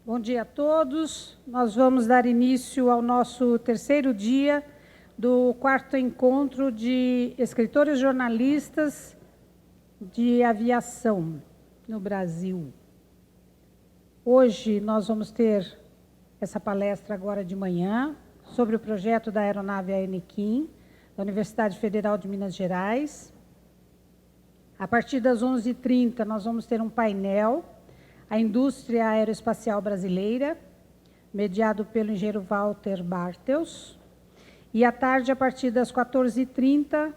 Bom dia a todos. Nós vamos dar início ao nosso terceiro dia do quarto encontro de escritores jornalistas de aviação no Brasil. Hoje nós vamos ter essa palestra agora de manhã sobre o projeto da aeronave Anequim, da Universidade Federal de Minas Gerais. A partir das 11h30 nós vamos ter um painel, a indústria aeroespacial brasileira, mediado pelo engenheiro Walter Bartels. E à tarde, a partir das 14h30,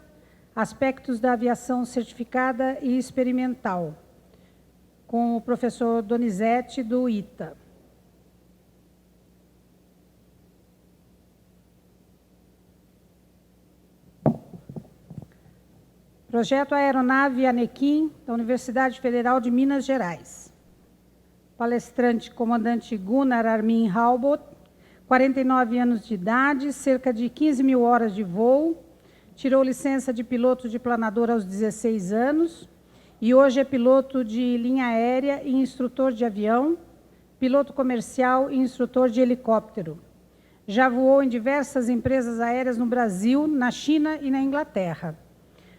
aspectos da aviação certificada e experimental, com o professor Donizete, do ITA. Projeto Aeronave Anequim, da Universidade Federal de Minas Gerais. Palestrante, comandante Gunnar Armin Halbot, 49 anos de idade, cerca de 15 mil horas de voo, tirou licença de piloto de planador aos 16 anos e hoje é piloto de linha aérea e instrutor de avião, piloto comercial e instrutor de helicóptero. Já voou em diversas empresas aéreas no Brasil, na China e na Inglaterra.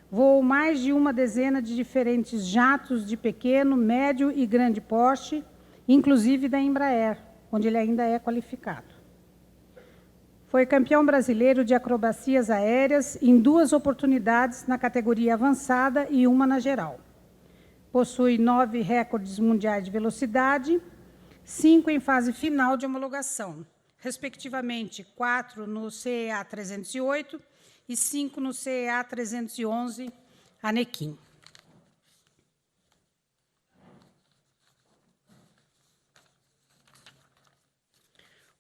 Voou mais de uma dezena de diferentes jatos de pequeno, médio e grande porte, inclusive da Embraer, onde ele ainda é qualificado. Foi campeão brasileiro de acrobacias aéreas em 2 oportunidades na categoria avançada e uma na geral. Possui 9 recordes mundiais de velocidade, 5 em fase final de homologação, respectivamente 4 no CEA 308 e 5 no CEA 311 Anequim.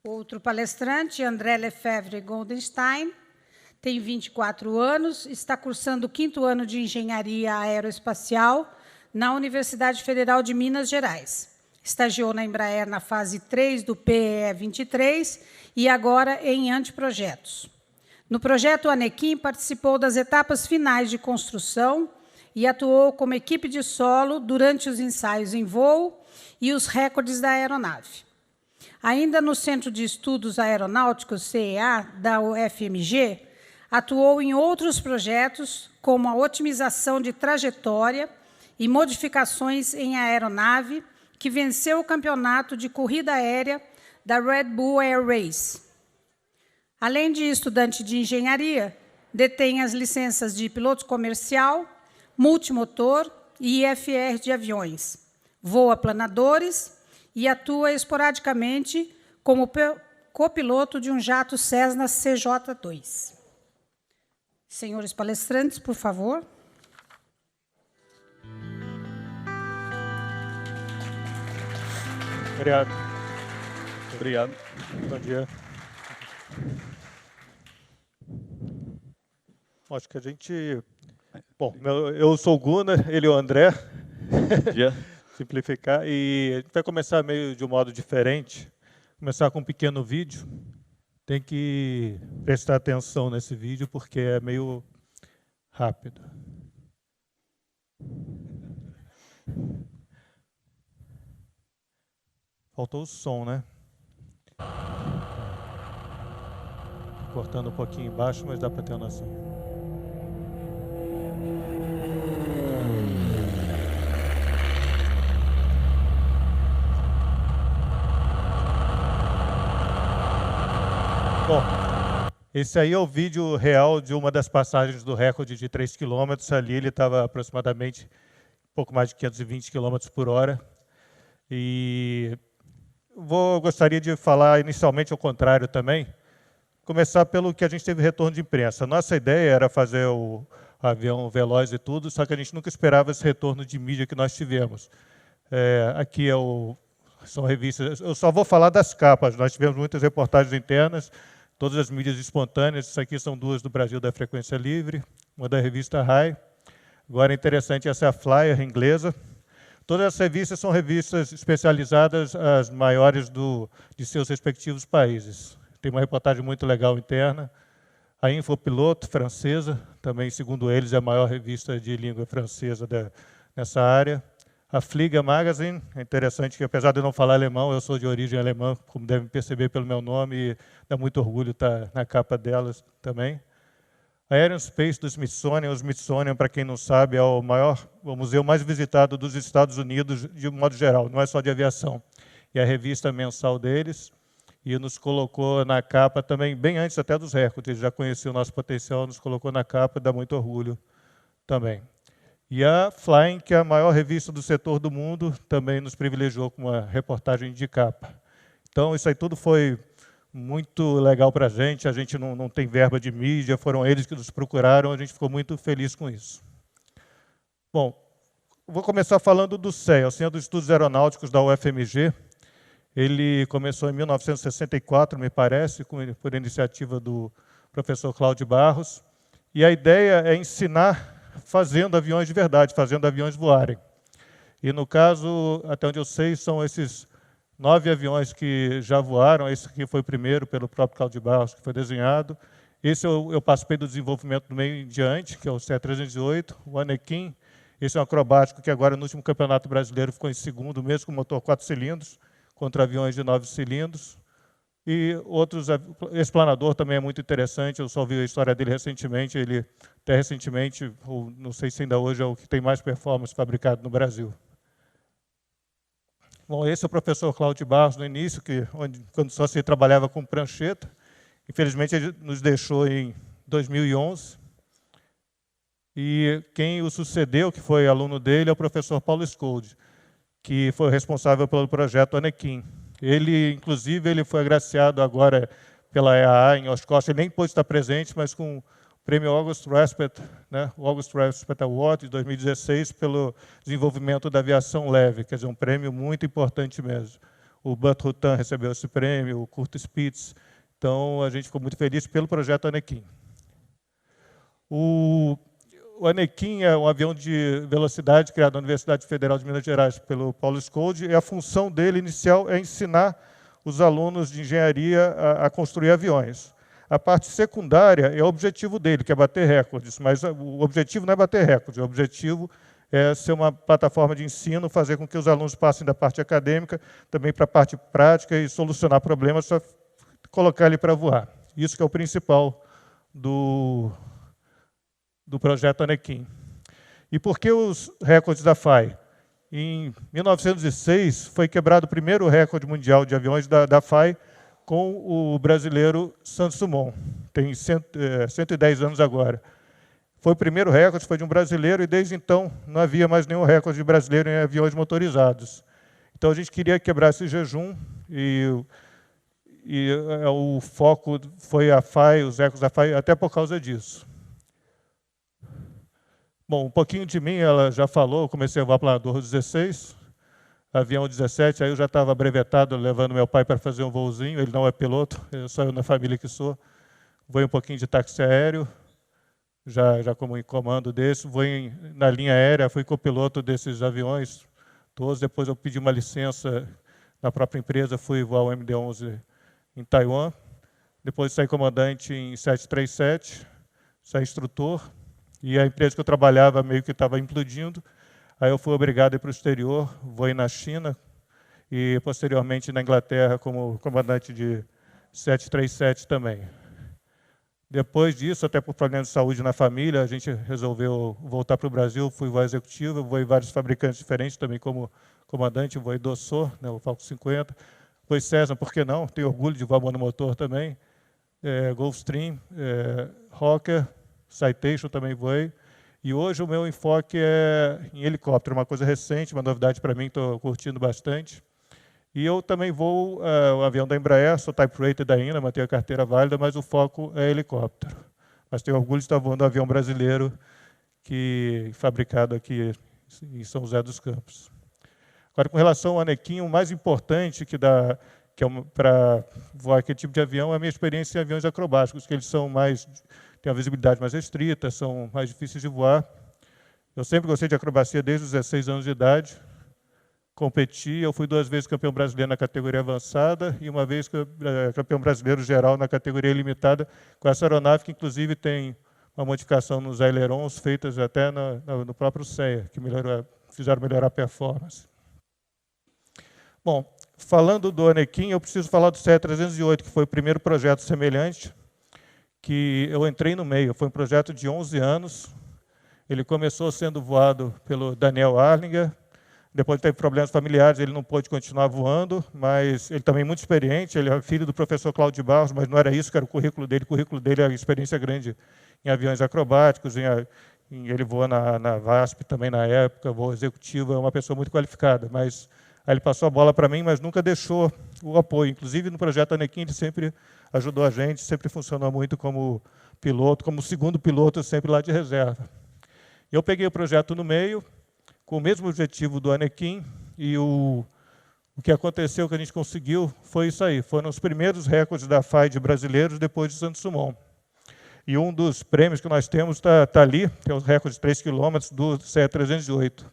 Outro palestrante, André Lefebvre Goldenstein, tem 24 anos, está cursando o 5º ano de Engenharia Aeroespacial na Universidade Federal de Minas Gerais. Estagiou na Embraer na fase 3 do PE 23 e agora em anteprojetos. No projeto Anequim, participou das etapas finais de construção e atuou como equipe de solo durante os ensaios em voo e os recordes da aeronave. Ainda no Centro de Estudos Aeronáuticos, CEA, da UFMG, atuou em outros projetos, como a otimização de trajetória e modificações em aeronave, que venceu o campeonato de corrida aérea da Red Bull Air Race. Além de estudante de engenharia, detém as licenças de piloto comercial, multimotor e IFR de aviões. Voa planadores e atua esporadicamente como copiloto de um jato Cessna CJ2. Senhores palestrantes, por favor. Obrigado. Obrigado. Bom dia. Acho que a gente... Bom, eu sou o Gunnar, ele é o André. Bom dia. Simplificar. E a gente vai começar meio de um modo diferente. Começar com um pequeno vídeo. Tem que prestar atenção nesse vídeo, porque é meio rápido. Faltou o som, né? Cortando um pouquinho embaixo, mas dá para ter uma noção. Bom, esse aí é o vídeo real de uma das passagens do recorde de 3 km. Ali ele estava aproximadamente um pouco mais de 520 km por hora. E gostaria de falar inicialmente ao contrário também. Começar pelo que a gente teve retorno de imprensa. Nossa ideia era fazer o avião veloz e tudo, só que a gente nunca esperava esse retorno de mídia que nós tivemos. Aqui são revistas, eu só vou falar das capas, nós tivemos muitas reportagens internas, todas as mídias espontâneas, isso aqui são 2 do Brasil da Frequência Livre, uma da revista RAI. Agora, interessante, essa é a Flyer inglesa. Todas as revistas são revistas especializadas, as maiores de seus respectivos países. Tem uma reportagem muito legal interna. A Infopiloto, francesa, também, segundo eles, é a maior revista de língua francesa nessa área. a Flieger Magazine. É interessante que, apesar de eu não falar alemão, eu sou de origem alemã, como devem perceber pelo meu nome, e dá muito orgulho estar na capa delas também. A Aerospace do Smithsonian. O Smithsonian, para quem não sabe, é o museu mais visitado dos Estados Unidos, de modo geral, não é só de aviação. E a revista mensal deles, e nos colocou na capa também, bem antes até dos recordes, ele já conhecia o nosso potencial, nos colocou na capa, dá muito orgulho também. E a Flying, que é a maior revista do setor do mundo, também nos privilegiou com uma reportagem de capa. Então, isso aí tudo foi muito legal para a gente não tem verba de mídia, foram eles que nos procuraram, a gente ficou muito feliz com isso. Bom, vou começar falando do CEA, o Centro de Estudos Aeronáuticos da UFMG. Ele começou em 1964, me parece, por iniciativa do professor Cláudio Barros, e a ideia é ensinar fazendo aviões de verdade, fazendo aviões voarem. E, no caso, até onde eu sei, são esses 9 aviões que já voaram. Esse aqui foi o primeiro, pelo próprio Cláudio Barros, que foi desenhado. Esse eu participei do desenvolvimento do meio em diante, que é o CE-308, o Anequim. Esse é um acrobático que agora, no último Campeonato Brasileiro, ficou em segundo, mesmo com motor 4 cilindros, contra aviões de 9 cilindros. E outros, esse planador também é muito interessante, eu só vi a história dele recentemente, ele até recentemente, ou não sei se ainda hoje, é o que tem mais performance fabricado no Brasil. Bom, esse é o professor Cláudio Barros, no início, quando só se trabalhava com prancheta. Infelizmente, ele nos deixou em 2011. E quem o sucedeu, que foi aluno dele, é o professor Paulo Scold, que foi responsável pelo projeto Anequim. Ele, inclusive, ele foi agraciado agora pela EAA em Oshkosh. Ele nem pôde estar presente, mas com o prêmio August Respect, né, o August Respect Award de 2016, pelo desenvolvimento da aviação leve, quer dizer, um prêmio muito importante mesmo. O Burt Rutan recebeu esse prêmio, o Kurt Spitz. Então, a gente ficou muito feliz pelo projeto Anequim. O Anequim é um avião de velocidade criado na Universidade Federal de Minas Gerais pelo Paulo Scold, e a função dele inicial é ensinar os alunos de engenharia a construir aviões. A parte secundária é o objetivo dele, que é bater recordes, mas o objetivo não é bater recordes, o objetivo é ser uma plataforma de ensino, fazer com que os alunos passem da parte acadêmica também para a parte prática e solucionar problemas, só colocar ele para voar. Isso que é o principal do projeto Anequim. E por que os recordes da FAI? Em 1906, foi quebrado o primeiro recorde mundial de aviões da FAI com o brasileiro Santos Dumont. Tem 110 anos agora. Foi o primeiro recorde, foi de um brasileiro, e desde então não havia mais nenhum recorde de brasileiro em aviões motorizados. Então a gente queria quebrar esse jejum, e o foco foi a FAI, os recordes da FAI, até por causa disso. Bom, um pouquinho de mim, ela já falou, eu comecei a voar planador 16, avião 17, aí eu já estava brevetado, levando meu pai para fazer um voozinho, ele não é piloto, só eu na família que sou. Voei um pouquinho de táxi aéreo, já como em comando desse, voei na linha aérea, fui copiloto desses aviões todos, depois eu pedi uma licença na própria empresa, fui voar o MD-11 em Taiwan, depois saí comandante em 737, saí instrutor, e a empresa que eu trabalhava meio que estava implodindo. Aí eu fui obrigado a ir para o exterior, voei na China e, posteriormente, na Inglaterra, como comandante de 737 também. Depois disso, até por problemas de saúde na família, a gente resolveu voltar para o Brasil, fui voar executivo, voei vários fabricantes diferentes também como comandante, voei Dossor, né, o Falcon 50, voei Cessna, por que não? Tenho orgulho de voar monomotor também, Gulfstream, Hawker, Citation também voei, e hoje o meu enfoque é em helicóptero, uma coisa recente, uma novidade para mim, estou curtindo bastante. E eu também voo o avião da Embraer, sou type rated ainda, mantenho a carteira válida, mas o foco é helicóptero. Mas tenho orgulho de estar voando um avião brasileiro, fabricado aqui em São José dos Campos. Agora, com relação ao Anequim, o mais importante para voar aquele tipo de avião é a minha experiência em aviões acrobáticos, que eles são têm a visibilidade mais restrita, são mais difíceis de voar. Eu sempre gostei de acrobacia desde os 16 anos de idade. Competi, eu fui 2 vezes campeão brasileiro na categoria avançada e 1 vez campeão brasileiro geral na categoria limitada, com essa aeronave que, inclusive, tem uma modificação nos ailerons, feitas até no próprio CEA, que melhorou fizeram melhorar a performance. Bom, falando do Anequim, eu preciso falar do CE-308, que foi o primeiro projeto semelhante que eu entrei no meio. Foi um projeto de 11 anos. Ele começou sendo voado pelo Daniel Arlinger. Depois teve problemas familiares, ele não pôde continuar voando, mas ele também é muito experiente. Ele é filho do professor Cláudio Barros, mas não era isso que era o currículo dele. O currículo dele é a experiência grande em aviões acrobáticos, ele voou na VASP também na época, voo executivo, é uma pessoa muito qualificada. Mas aí ele passou a bola para mim, mas nunca deixou o apoio. Inclusive, no projeto Anequim, ele sempre ajudou a gente, sempre funcionou muito como piloto, como segundo piloto, sempre lá de reserva. Eu peguei o projeto no meio, com o mesmo objetivo do Anequim, e o que aconteceu, que a gente conseguiu, foi isso aí. Foram os primeiros recordes da FAID brasileiros depois de Santos Dumont. E um dos prêmios que nós temos está ali, que é o recorde de 3 km do CE-308.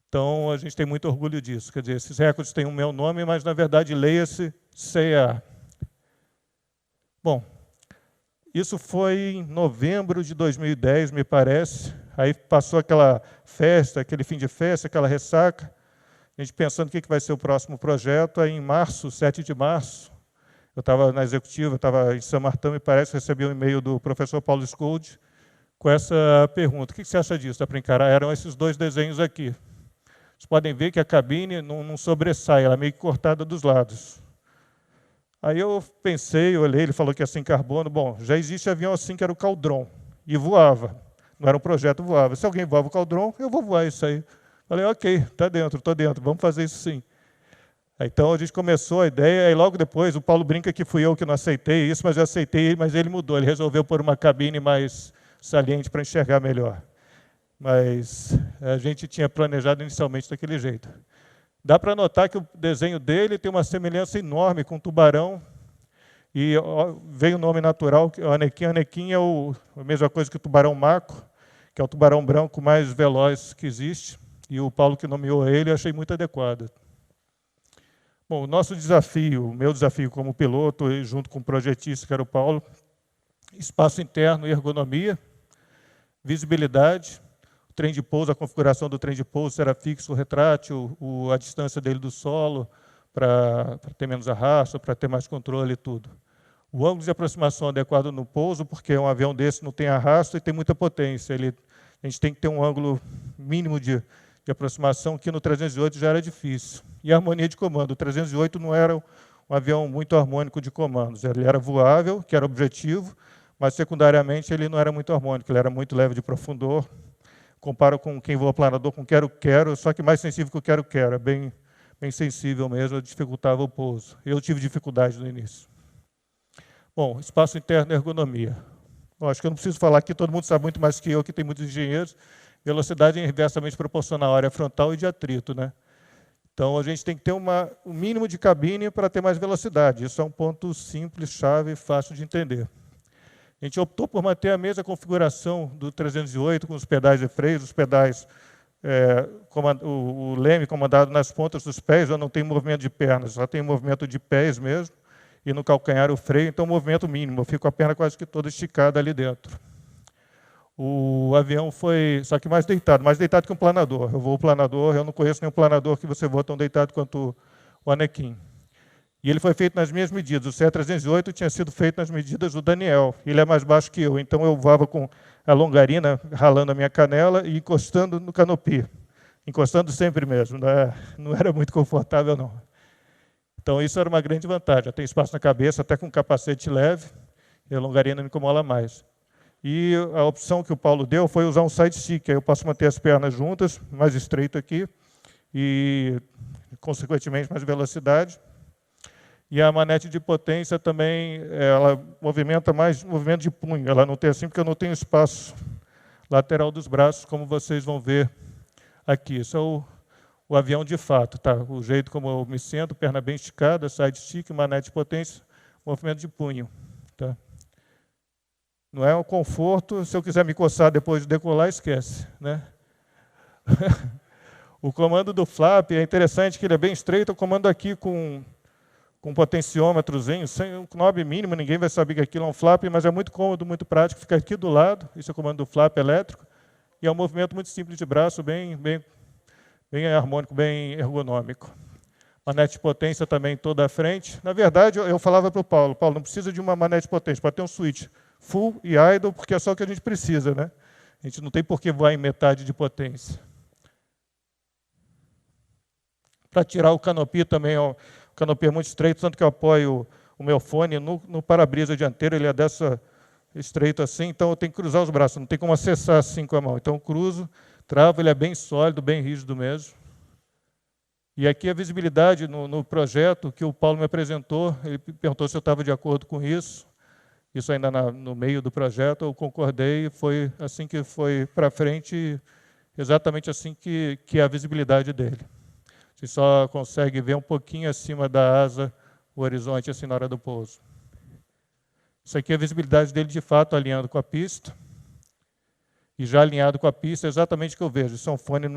Então, a gente tem muito orgulho disso. Quer dizer, esses recordes têm o meu nome, mas, na verdade, leia-se CEA. Bom, isso foi em novembro de 2010, me parece. Aí passou aquela festa, aquele fim de festa, aquela ressaca. A gente pensando o que vai ser o próximo projeto. Aí, em março, 7 de março, eu estava na executiva, estava em São Martão, me parece, recebi um e-mail do professor Paulo Scold com essa pergunta. O que você acha disso? Dá para encarar? Eram esses dois desenhos aqui. Vocês podem ver que a cabine não sobressai, ela é meio cortada dos lados. Aí eu pensei, olhei, ele falou que ia ser em carbono. Bom, já existe avião assim que era o Caudron, e voava. Não era um projeto, voava. Se alguém voava o Caudron, eu vou voar isso aí. Falei, ok, está dentro, estou dentro, vamos fazer isso sim. Então a gente começou a ideia, e logo depois, o Paulo brinca que fui eu que não aceitei isso, mas eu aceitei, mas ele mudou, ele resolveu pôr uma cabine mais saliente para enxergar melhor. Mas a gente tinha planejado inicialmente daquele jeito. Dá para notar que o desenho dele tem uma semelhança enorme com o tubarão, e veio o nome natural, o Anequim. Anequim é a mesma coisa que o tubarão maco, que é o tubarão branco mais veloz que existe, e o Paulo que nomeou ele, eu achei muito adequado. Bom, o nosso desafio, o meu desafio como piloto, junto com o projetista, que era o Paulo, espaço interno e ergonomia, visibilidade, o trem de pouso, a configuração do trem de pouso era fixo, retrátil, a distância dele do solo, para ter menos arrasto, para ter mais controle e tudo. O ângulo de aproximação adequado no pouso, porque um avião desse não tem arrasto e tem muita potência. A gente tem que ter um ângulo mínimo de aproximação, que no 308 já era difícil. E a harmonia de comando. O 308 não era um avião muito harmônico de comandos. Ele era voável, que era o objetivo, mas, secundariamente, ele não era muito harmônico. Ele era muito leve de profundor. Comparo com quem voa planador com quero-quero, só que mais sensível que o quero-quero. É bem sensível mesmo, dificultava o pouso. Eu tive dificuldade no início. Bom, espaço interno e ergonomia. Eu acho que eu não preciso falar aqui, todo mundo sabe muito mais que eu, que tem muitos engenheiros. Velocidade é inversamente proporcional à área frontal e de atrito, né? Então, a gente tem que ter um mínimo de cabine para ter mais velocidade. Isso é um ponto simples, chave, fácil de entender. A gente optou por manter a mesma configuração do 308, com os pedais de freio, os pedais, o leme comandado nas pontas dos pés, eu não tenho movimento de pernas, só tem movimento de pés mesmo, e no calcanhar o freio, então movimento mínimo, eu fico com a perna quase que toda esticada ali dentro. O avião foi, só que mais deitado que um planador. Eu voo planador, eu não conheço nenhum planador que você voa tão deitado quanto o Anequim. E ele foi feito nas minhas medidas. O CE-308 tinha sido feito nas medidas do Daniel. Ele é mais baixo que eu, então eu voava com a longarina ralando a minha canela e encostando no canopy. Encostando sempre mesmo, não era muito confortável, não. Então isso era uma grande vantagem. Eu tenho espaço na cabeça, até com capacete leve, e a longarina me incomoda mais. E a opção que o Paulo deu foi usar um side stick. Aí eu posso manter as pernas juntas, mais estreito aqui, e, consequentemente, mais velocidade. E a manete de potência também, ela movimenta mais movimento de punho. Ela não tem assim, porque eu não tenho espaço lateral dos braços, como vocês vão ver aqui. Isso é o avião de fato. Tá? O jeito como eu me sento, perna bem esticada, side stick, manete de potência, movimento de punho. Tá? Não é um conforto, se eu quiser me coçar depois de decolar, esquece. Né? O comando do flap é interessante, que ele é bem estreito, o comando aqui com um potenciômetrozinho, sem um knob mínimo, ninguém vai saber que aquilo é um flap, mas é muito cômodo, muito prático, fica aqui do lado, esse é o comando do flap elétrico, e é um movimento muito simples de braço, bem bem harmônico, bem ergonômico. Manete de potência também toda à frente. Na verdade, eu falava para o Paulo, não precisa de uma manete de potência, pode ter um switch full e idle, porque é só o que a gente precisa, né? A gente não tem por que voar em metade de potência. Para tirar o canopy também, o canopy é muito estreito, tanto que eu apoio o meu fone no para-brisa dianteiro, ele é dessa estreito assim, então eu tenho que cruzar os braços, não tem como acessar assim com a mão. Então eu cruzo, travo, ele é bem sólido, bem rígido mesmo. E aqui a visibilidade no projeto que o Paulo me apresentou, ele perguntou se eu estava de acordo com isso. Isso ainda no meio do projeto, eu concordei, foi assim que foi para frente, exatamente assim que é a visibilidade dele. Você só consegue ver um pouquinho acima da asa o horizonte assim na hora do pouso. Isso aqui é a visibilidade dele de fato alinhando com a pista. E já alinhado com a pista, é exatamente o que eu vejo. Isso é um fone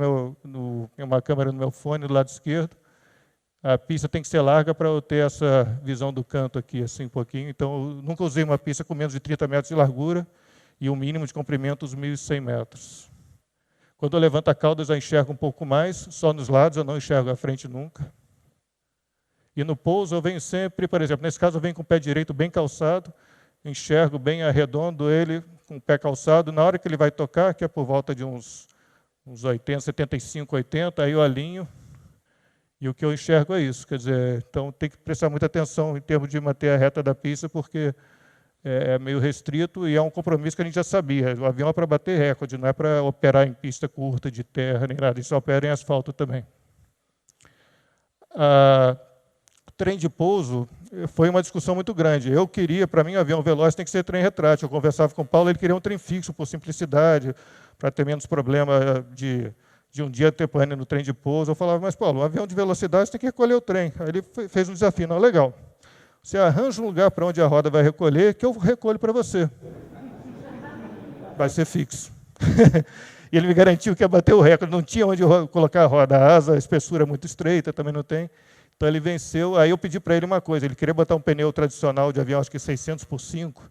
uma câmera no meu fone do lado esquerdo. A pista tem que ser larga para eu ter essa visão do canto aqui, assim, um pouquinho. Então, eu nunca usei uma pista com menos de 30 metros de largura e um mínimo de comprimento dos 1.100 metros. Quando eu levanto a cauda, eu já enxergo um pouco mais, só nos lados, eu não enxergo a frente nunca. E no pouso, eu venho sempre, por exemplo, nesse caso, eu venho com o pé direito bem calçado, enxergo bem arredondo ele, com o pé calçado. Na hora que ele vai tocar, que é por volta de uns 80, 75, 80, aí eu alinho, e o que eu enxergo é isso. Quer dizer, então tem que prestar muita atenção em termos de manter a reta da pista, porque é meio restrito e é um compromisso que a gente já sabia. O avião é para bater recorde, não é para operar em pista curta, de terra, nem nada. Isso opera em asfalto também. O trem de pouso foi uma discussão muito grande. Eu queria, para mim, o avião veloz tem que ser trem retrátil. Eu conversava com o Paulo, ele queria um trem fixo, por simplicidade, para ter menos problema de um dia ter pane no trem de pouso. Eu falava, mas, Paulo, um avião de velocidade você tem que recolher o trem. Aí ele fez um desafio. Não, legal. Você arranja um lugar para onde a roda vai recolher, que eu recolho para você. Vai ser fixo. E ele me garantiu que ia bater o recorde. Não tinha onde colocar a roda. A asa, a espessura é muito estreita, também não tem. Então ele venceu. Aí eu pedi para ele uma coisa. Ele queria botar um pneu tradicional de avião, acho que 600 por 5.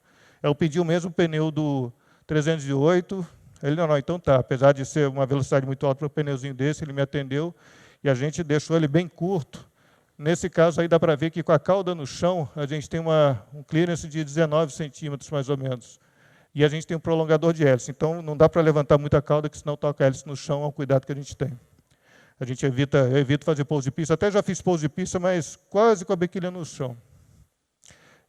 Eu pedi o mesmo pneu do 308. Ele, não, então tá. Apesar de ser uma velocidade muito alta para um pneuzinho desse, ele me atendeu. E a gente deixou ele bem curto. Nesse caso, aí dá para ver que com a cauda no chão, a gente tem um clearance de 19 centímetros, mais ou menos. E a gente tem um prolongador de hélice. Então, não dá para levantar muita cauda, que senão toca a hélice no chão, é um cuidado que a gente tem. A gente eu evito fazer pouso de pista. Até já fiz pouso de pista, mas quase com a bequilha no chão.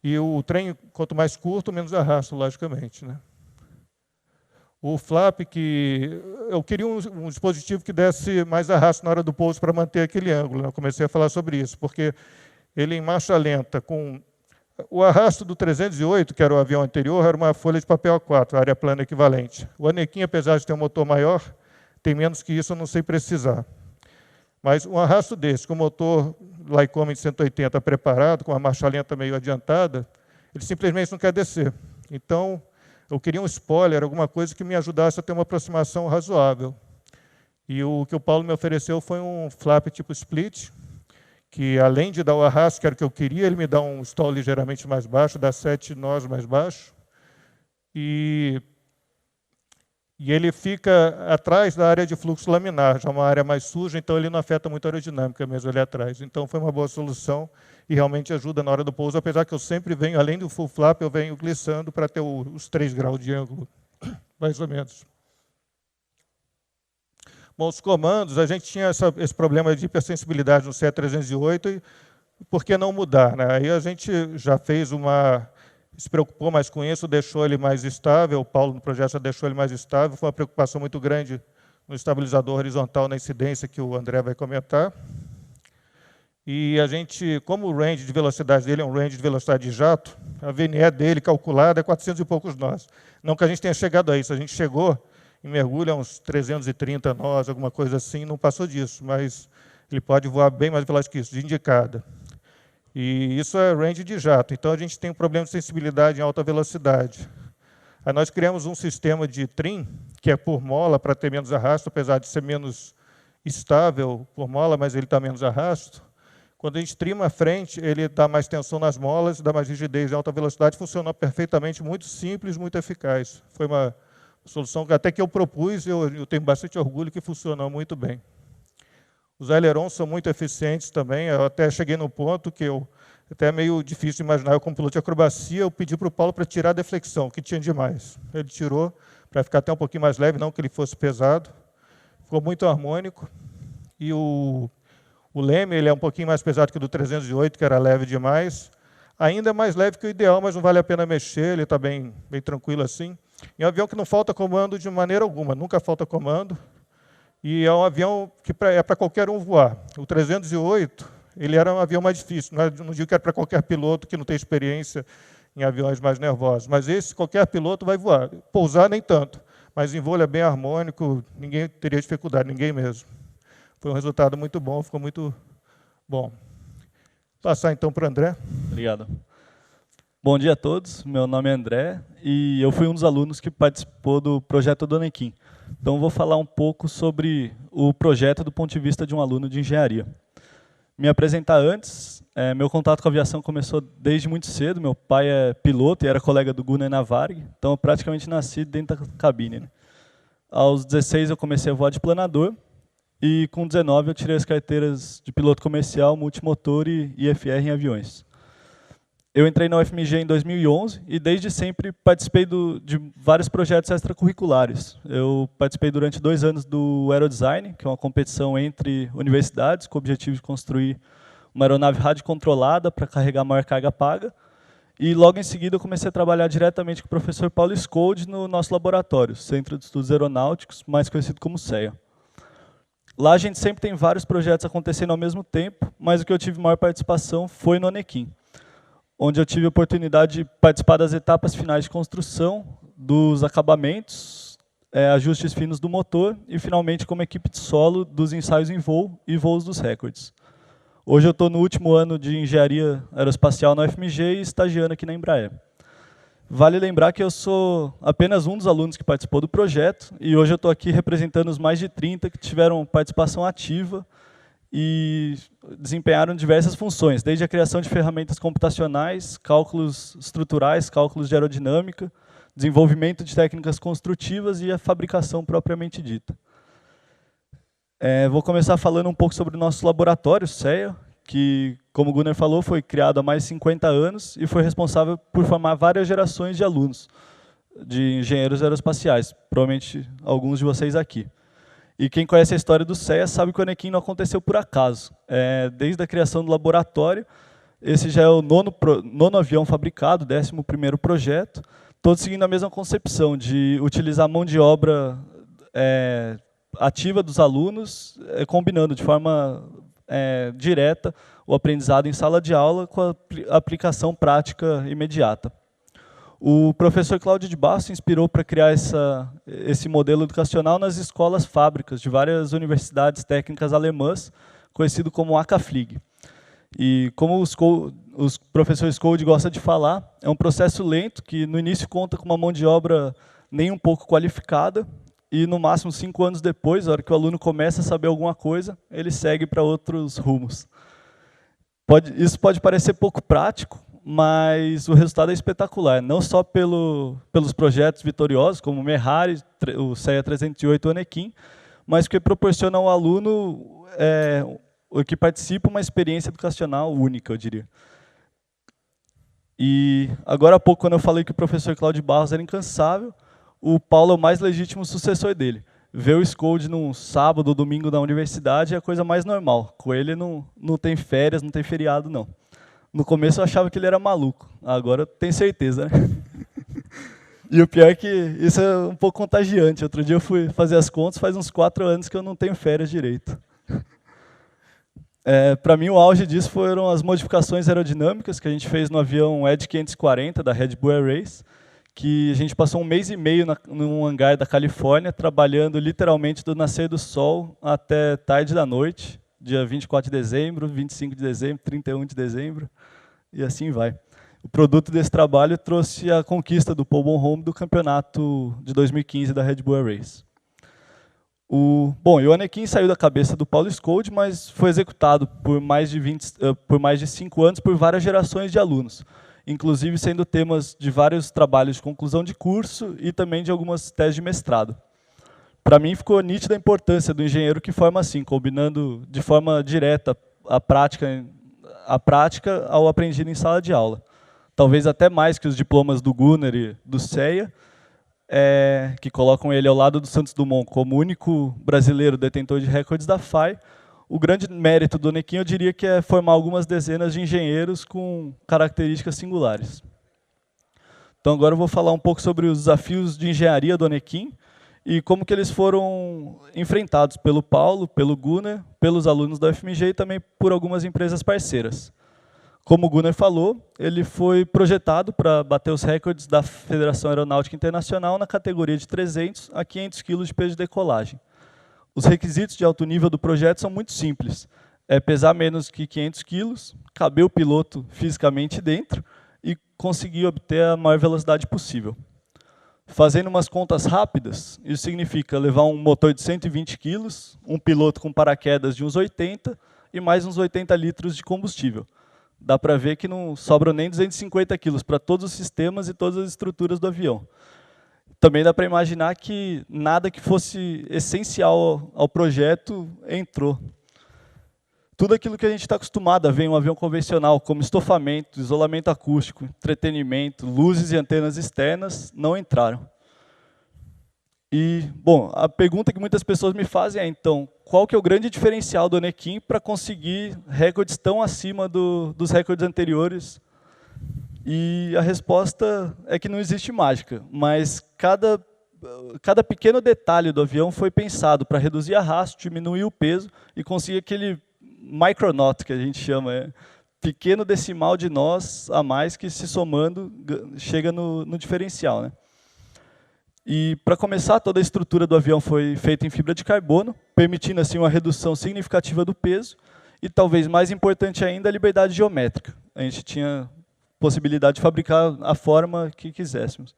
E o trem, quanto mais curto, menos arrasto, logicamente, né? O flap, que eu queria um dispositivo que desse mais arrasto na hora do pouso para manter aquele ângulo. Eu comecei a falar sobre isso, porque ele em marcha lenta, com o arrasto do 308, que era o avião anterior, era uma folha de papel A4, área plana equivalente. O Anequim, apesar de ter um motor maior, tem menos que isso, eu não sei precisar. Mas um arrasto desse, com o motor Lycoming de 180 preparado, com a marcha lenta meio adiantada, ele simplesmente não quer descer. Então, eu queria um spoiler, alguma coisa que me ajudasse a ter uma aproximação razoável. E o que o Paulo me ofereceu foi um flap tipo split, que além de dar o arrasto, que era o que eu queria, ele me dá um stall ligeiramente mais baixo, dá 7 nós mais baixo. E ele fica atrás da área de fluxo laminar, já uma área mais suja, então ele não afeta muito a aerodinâmica mesmo ali atrás. Então foi uma boa solução e realmente ajuda na hora do pouso, apesar que eu sempre venho, além do full flap, eu venho glissando para ter os 3 graus de ângulo, mais ou menos. Bom, os comandos, a gente tinha esse problema de hipersensibilidade no CE308, e por que não mudar, né? Aí a gente já fez se preocupou mais com isso, deixou ele mais estável, o Paulo no projeto já deixou ele mais estável, foi uma preocupação muito grande no estabilizador horizontal na incidência, que o André vai comentar. E a gente, como o range de velocidade dele é um range de velocidade de jato, a VNE dele calculada é 400 e poucos nós. Não que a gente tenha chegado a isso, a gente chegou em mergulho a uns 330 nós, alguma coisa assim, não passou disso, mas ele pode voar bem mais veloz que isso, de indicada. E isso é range de jato, então a gente tem um problema de sensibilidade em alta velocidade. Aí nós criamos um sistema de trim, que é por mola, para ter menos arrasto, apesar de ser menos estável por mola, mas ele está menos arrasto. Quando a gente trima a frente, ele dá mais tensão nas molas, dá mais rigidez em alta velocidade, funcionou perfeitamente, muito simples, muito eficaz. Foi uma solução que até que eu propus, eu tenho bastante orgulho que funcionou muito bem. Os ailerons são muito eficientes também. Eu até cheguei no ponto que até é meio difícil de imaginar, eu como piloto de acrobacia, eu pedi para o Paulo para tirar a deflexão, que tinha demais. Ele tirou para ficar até um pouquinho mais leve, não que ele fosse pesado. Ficou muito harmônico. E o leme ele é um pouquinho mais pesado que o do 308, que era leve demais. Ainda é mais leve que o ideal, mas não vale a pena mexer, ele está bem tranquilo assim. É um avião que não falta comando de maneira alguma, nunca falta comando. E é um avião que é para qualquer um voar. O 308, ele era um avião mais difícil. Não digo que era para qualquer piloto que não tem experiência em aviões mais nervosos. Mas esse, qualquer piloto vai voar. Pousar, nem tanto. Mas em voo ele é bem harmônico, ninguém teria dificuldade, ninguém mesmo. Foi um resultado muito bom, ficou muito bom. Passar então para o André. Obrigado. Bom dia a todos, meu nome é André e eu fui um dos alunos que participou do projeto do Anequim. Então vou falar um pouco sobre o projeto do ponto de vista de um aluno de engenharia. Me apresentar antes, meu contato com a aviação começou desde muito cedo, meu pai é piloto e era colega do Gunnar na Varig, então eu praticamente nasci dentro da cabine, né? Aos 16 eu comecei a voar de planador e com 19 eu tirei as carteiras de piloto comercial, multimotor e IFR em aviões. Eu entrei na UFMG em 2011 e desde sempre participei de vários projetos extracurriculares. Eu participei durante 2 anos do Aerodesign, que é uma competição entre universidades com o objetivo de construir uma aeronave radiocontrolada para carregar maior carga paga. E logo em seguida eu comecei a trabalhar diretamente com o professor Paulo Scold no nosso laboratório, Centro de Estudos Aeronáuticos, mais conhecido como CEA. Lá a gente sempre tem vários projetos acontecendo ao mesmo tempo, mas o que eu tive maior participação foi no Anequim, onde eu tive a oportunidade de participar das etapas finais de construção, dos acabamentos, ajustes finos do motor e, finalmente, como equipe de solo, dos ensaios em voo e voos dos recordes. Hoje eu estou no último ano de engenharia aeroespacial na UFMG e estagiando aqui na Embraer. Vale lembrar que eu sou apenas um dos alunos que participou do projeto e hoje eu estou aqui representando os mais de 30 que tiveram participação ativa e desempenharam diversas funções, desde a criação de ferramentas computacionais, cálculos estruturais, cálculos de aerodinâmica, desenvolvimento de técnicas construtivas e a fabricação propriamente dita. Vou começar falando um pouco sobre o nosso laboratório, CEA, que, como o Gunnar falou, foi criado há mais de 50 anos e foi responsável por formar várias gerações de alunos, de engenheiros aeroespaciais, provavelmente alguns de vocês aqui. E quem conhece a história do CEA sabe que o Anequim não aconteceu por acaso. Desde a criação do laboratório, esse já é o nono avião fabricado, 11º projeto, todos seguindo a mesma concepção de utilizar a mão de obra ativa dos alunos, combinando de forma direta o aprendizado em sala de aula com a aplicação prática imediata. O professor Cláudio de Barros se inspirou para criar esse modelo educacional nas escolas fábricas de várias universidades técnicas alemãs, conhecido como ACAFLIG. E como os professores Scold gostam de falar, é um processo lento que no início conta com uma mão de obra nem um pouco qualificada e no máximo 5 anos depois, na hora que o aluno começa a saber alguma coisa, ele segue para outros rumos. Isso pode parecer pouco prático, mas o resultado é espetacular, não só pelos projetos vitoriosos, como o Merari, o CEA 308 e o Anequim, mas que proporciona ao aluno o que participa uma experiência educacional única, eu diria. E agora há pouco, quando eu falei que o professor Cláudio Barros era incansável, o Paulo é o mais legítimo sucessor dele. Ver o Scold num sábado ou domingo na universidade é a coisa mais normal. Com ele não tem férias, não tem feriado, não. No começo eu achava que ele era maluco, agora eu tenho certeza, né? E o pior é que isso é um pouco contagiante. Outro dia eu fui fazer as contas, faz uns 4 anos que eu não tenho férias direito. Para mim, o auge disso foram as modificações aerodinâmicas que a gente fez no avião Edge 540 da Red Bull Air Race, que a gente passou 1 mês e meio num hangar da Califórnia, trabalhando literalmente do nascer do sol até tarde da noite, dia 24 de dezembro, 25 de dezembro, 31 de dezembro, e assim vai. O produto desse trabalho trouxe a conquista do Paul Bonhomme do campeonato de 2015 da Red Bull Air Race. O Anequim saiu da cabeça do Paulo Scold, mas foi executado por mais de 5 anos por várias gerações de alunos, inclusive sendo temas de vários trabalhos de conclusão de curso e também de algumas teses de mestrado. para mim ficou nítida a importância do engenheiro que forma assim, combinando de forma direta a prática ao aprendido em sala de aula. Talvez até mais que os diplomas do Gunnar e do CEA, que colocam ele ao lado do Santos Dumont como único brasileiro detentor de recordes da FAI. O grande mérito do Onequim, eu diria que é formar algumas dezenas de engenheiros com características singulares. Então agora eu vou falar um pouco sobre os desafios de engenharia do Onequim e como que eles foram enfrentados pelo Paulo, pelo Gunnar, pelos alunos da UFMG e também por algumas empresas parceiras. Como o Gunnar falou, ele foi projetado para bater os recordes da Federação Aeronáutica Internacional na categoria de 300 a 500 kg de peso de decolagem. Os requisitos de alto nível do projeto são muito simples. É pesar menos que 500 kg, caber o piloto fisicamente dentro e conseguir obter a maior velocidade possível. Fazendo umas contas rápidas, isso significa levar um motor de 120 kg, um piloto com paraquedas de uns 80 e mais uns 80 litros de combustível. Dá para ver que não sobram nem 250 kg para todos os sistemas e todas as estruturas do avião. Também dá para imaginar que nada que fosse essencial ao projeto entrou. Tudo aquilo que a gente está acostumado a ver em um avião convencional, como estofamento, isolamento acústico, entretenimento, luzes e antenas externas, não entraram. E, bom, a pergunta que muitas pessoas me fazem é, então, qual que é o grande diferencial do Onequim para conseguir recordes tão acima dos recordes anteriores? E a resposta é que não existe mágica, mas cada pequeno detalhe do avião foi pensado para reduzir arrasto, diminuir o peso e conseguir aquele micronaut, que a gente chama, pequeno decimal de nós a mais que, se somando, chega no diferencial, né? E, para começar, toda a estrutura do avião foi feita em fibra de carbono, permitindo assim uma redução significativa do peso e, talvez mais importante ainda, a liberdade geométrica. A gente tinha possibilidade de fabricar a forma que quiséssemos.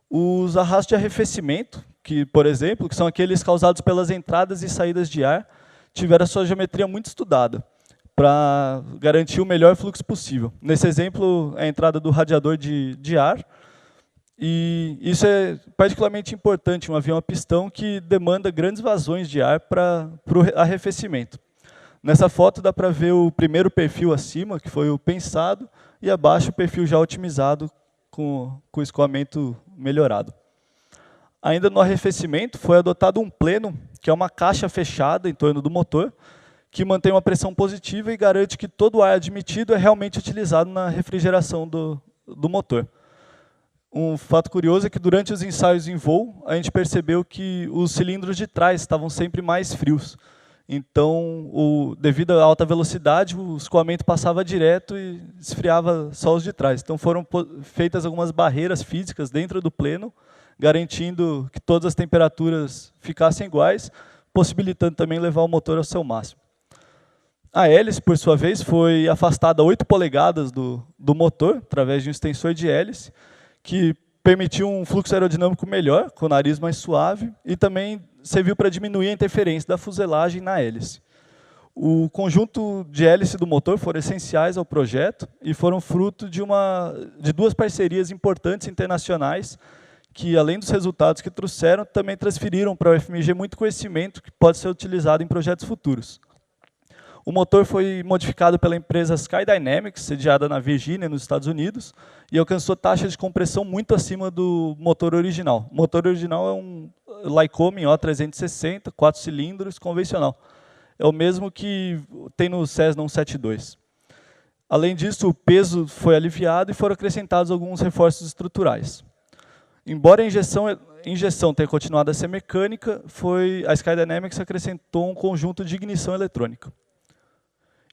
Os arrastos de arrefecimento, por exemplo, que são aqueles causados pelas entradas e saídas de ar, tiveram a sua geometria muito estudada, para garantir o melhor fluxo possível. Nesse exemplo, a entrada do radiador de ar, e isso é particularmente importante, um avião a pistão que demanda grandes vazões de ar para o arrefecimento. Nessa foto dá para ver o primeiro perfil acima, que foi o pensado, e abaixo o perfil já otimizado com escoamento melhorado. Ainda no arrefecimento, foi adotado um pleno, que é uma caixa fechada em torno do motor, que mantém uma pressão positiva e garante que todo o ar admitido é realmente utilizado na refrigeração do motor. Um fato curioso é que durante os ensaios em voo, a gente percebeu que os cilindros de trás estavam sempre mais frios. Então, devido à alta velocidade, o escoamento passava direto e esfriava só os de trás. Então, foram feitas algumas barreiras físicas dentro do pleno, garantindo que todas as temperaturas ficassem iguais, possibilitando também levar o motor ao seu máximo. A hélice, por sua vez, foi afastada 8 polegadas do motor, através de um extensor de hélice, que permitiu um fluxo aerodinâmico melhor, com o nariz mais suave, e também serviu para diminuir a interferência da fuselagem na hélice. O conjunto de hélice do motor foram essenciais ao projeto e foram fruto de 2 parcerias importantes internacionais que, além dos resultados que trouxeram, também transferiram para a UFMG muito conhecimento que pode ser utilizado em projetos futuros. O motor foi modificado pela empresa Skydynamics, sediada na Virgínia, nos Estados Unidos, e alcançou taxas de compressão muito acima do motor original. O motor original é um Lycoming O360, 4 cilindros, convencional. É o mesmo que tem no Cessna 172. Além disso, o peso foi aliviado e foram acrescentados alguns reforços estruturais. Embora a injeção tenha continuado a ser mecânica, a Skydynamics acrescentou um conjunto de ignição eletrônica.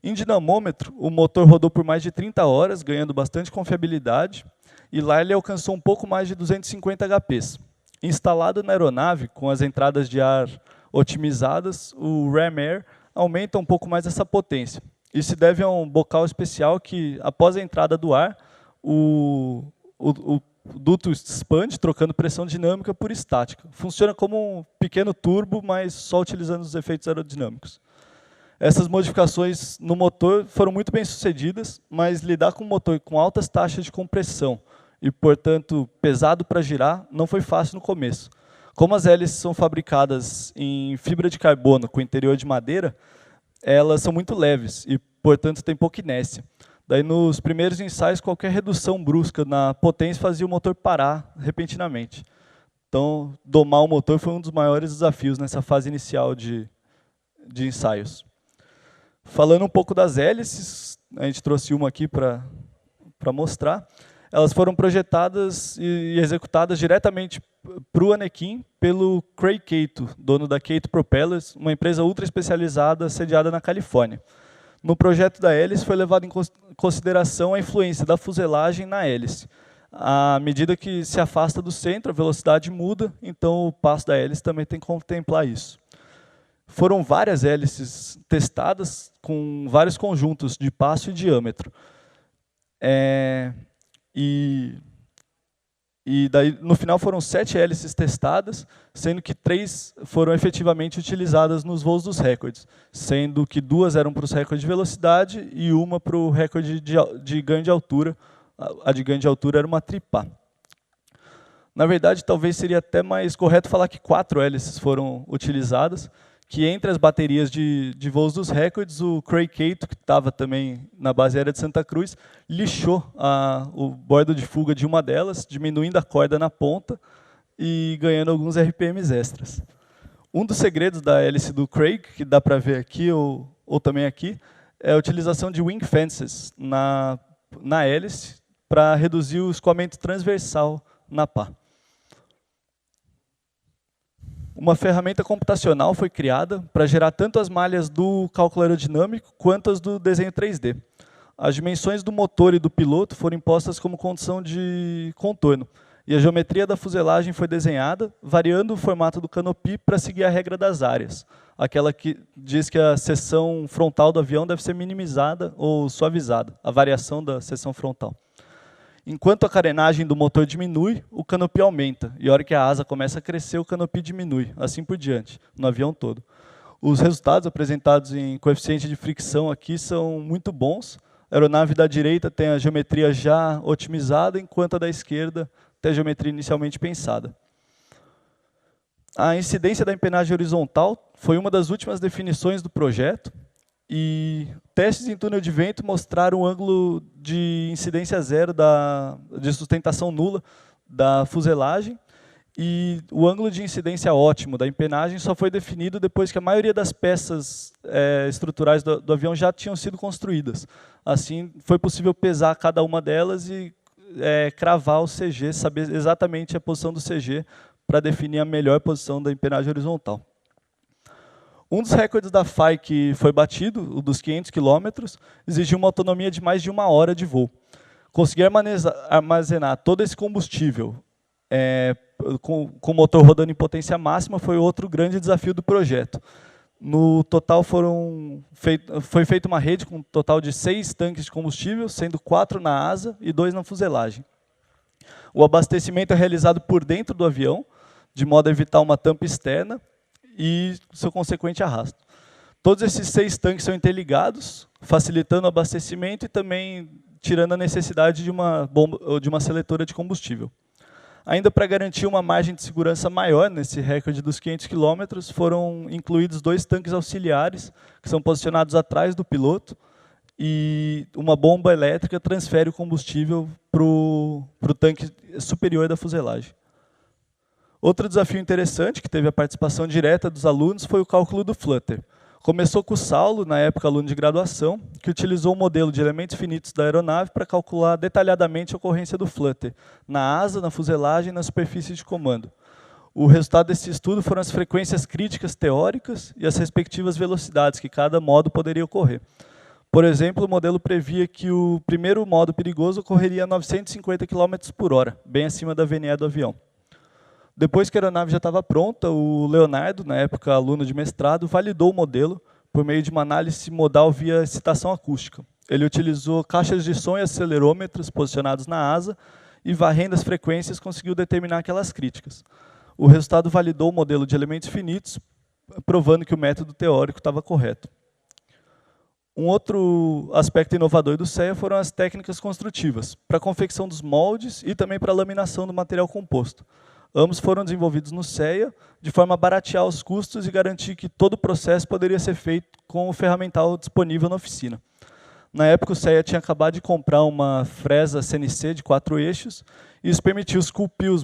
Em dinamômetro, o motor rodou por mais de 30 horas, ganhando bastante confiabilidade, e lá ele alcançou um pouco mais de 250 HPs. Instalado na aeronave, com as entradas de ar otimizadas, o Ram Air aumenta um pouco mais essa potência. Isso se deve a um bocal especial que, após a entrada do ar, o duto expande, trocando pressão dinâmica por estática. Funciona como um pequeno turbo, mas só utilizando os efeitos aerodinâmicos. Essas modificações no motor foram muito bem sucedidas, mas lidar com um motor com altas taxas de compressão e, portanto, pesado para girar, não foi fácil no começo. Como as hélices são fabricadas em fibra de carbono com interior de madeira, elas são muito leves e, portanto, têm pouca inércia. Daí, nos primeiros ensaios, qualquer redução brusca na potência fazia o motor parar repentinamente. Então, domar o motor foi um dos maiores desafios nessa fase inicial de ensaios. Falando um pouco das hélices, a gente trouxe uma aqui para mostrar. Elas foram projetadas e executadas diretamente para o Anequim pelo Craig Cato, dono da Cato Propellers, uma empresa ultra especializada sediada na Califórnia. No projeto da hélice foi levado em consideração a influência da fuselagem na hélice. À medida que se afasta do centro, a velocidade muda, então o passo da hélice também tem que contemplar isso. Foram várias hélices testadas com vários conjuntos de passo e diâmetro. E daí, no final, foram 7 hélices testadas, sendo que 3 foram efetivamente utilizadas nos voos dos recordes, sendo que 2 eram para os recordes de velocidade e uma para o recorde de ganho de altura. A de ganho de altura era uma tripá. Na verdade, talvez seria até mais correto falar que 4 hélices foram utilizadas, que entre as baterias de voos dos recordes, o Craig Cato, que estava também na base aérea de Santa Cruz, lixou o bordo de fuga de uma delas, diminuindo a corda na ponta e ganhando alguns RPMs extras. Um dos segredos da hélice do Craig, que dá para ver aqui ou também aqui, é a utilização de wing fences na hélice para reduzir o escoamento transversal na pá. Uma ferramenta computacional foi criada para gerar tanto as malhas do cálculo aerodinâmico quanto as do desenho 3D. As dimensões do motor e do piloto foram impostas como condição de contorno, e a geometria da fuselagem foi desenhada, variando o formato do canopy para seguir a regra das áreas, aquela que diz que a seção frontal do avião deve ser minimizada ou suavizada, a variação da seção frontal. Enquanto a carenagem do motor diminui, o canopy aumenta. E a hora que a asa começa a crescer, o canopy diminui. Assim por diante, no avião todo. Os resultados apresentados em coeficiente de fricção aqui são muito bons. A aeronave da direita tem a geometria já otimizada, enquanto a da esquerda tem a geometria inicialmente pensada. A incidência da empenagem horizontal foi uma das últimas definições do projeto. E testes em túnel de vento mostraram o ângulo de incidência zero, de sustentação nula da fuselagem, e o ângulo de incidência ótimo da empenagem só foi definido depois que a maioria das peças estruturais do avião já tinham sido construídas. Assim, foi possível pesar cada uma delas e cravar o CG, saber exatamente a posição do CG para definir a melhor posição da empenagem horizontal. Um dos recordes da FAI que foi batido, o dos 500 km, exigiu uma autonomia de mais de 1 hora de voo. Conseguir armazenar todo esse combustível com o motor rodando em potência máxima foi outro grande desafio do projeto. No total, foi feita uma rede com um total de 6 tanques de combustível, sendo 4 na asa e 2 na fuselagem. O abastecimento é realizado por dentro do avião, de modo a evitar uma tampa externa, e seu consequente arrasto. Todos esses 6 tanques são interligados, facilitando o abastecimento e também tirando a necessidade de uma seletora de combustível. Ainda para garantir uma margem de segurança maior nesse recorde dos 500 km, foram incluídos 2 tanques auxiliares, que são posicionados atrás do piloto, e uma bomba elétrica transfere o combustível para o tanque superior da fuselagem. Outro desafio interessante, que teve a participação direta dos alunos, foi o cálculo do flutter. Começou com o Saulo, na época aluno de graduação, que utilizou o modelo de elementos finitos da aeronave para calcular detalhadamente a ocorrência do flutter, na asa, na fuselagem e na superfície de comando. O resultado desse estudo foram as frequências críticas teóricas e as respectivas velocidades que cada modo poderia ocorrer. Por exemplo, o modelo previa que o primeiro modo perigoso ocorreria a 950 km por hora, bem acima da VNE do avião. Depois que a aeronave já estava pronta, o Leonardo, na época aluno de mestrado, validou o modelo por meio de uma análise modal via excitação acústica. Ele utilizou caixas de som e acelerômetros posicionados na asa e, varrendo as frequências, conseguiu determinar aquelas críticas. O resultado validou o modelo de elementos finitos, provando que o método teórico estava correto. Um outro aspecto inovador do CEA foram as técnicas construtivas, para a confecção dos moldes e também para a laminação do material composto. Ambos foram desenvolvidos no CEA, de forma a baratear os custos e garantir que todo o processo poderia ser feito com o ferramental disponível na oficina. Na época, o CEA tinha acabado de comprar uma fresa CNC de 4 eixos, e isso permitiu esculpir os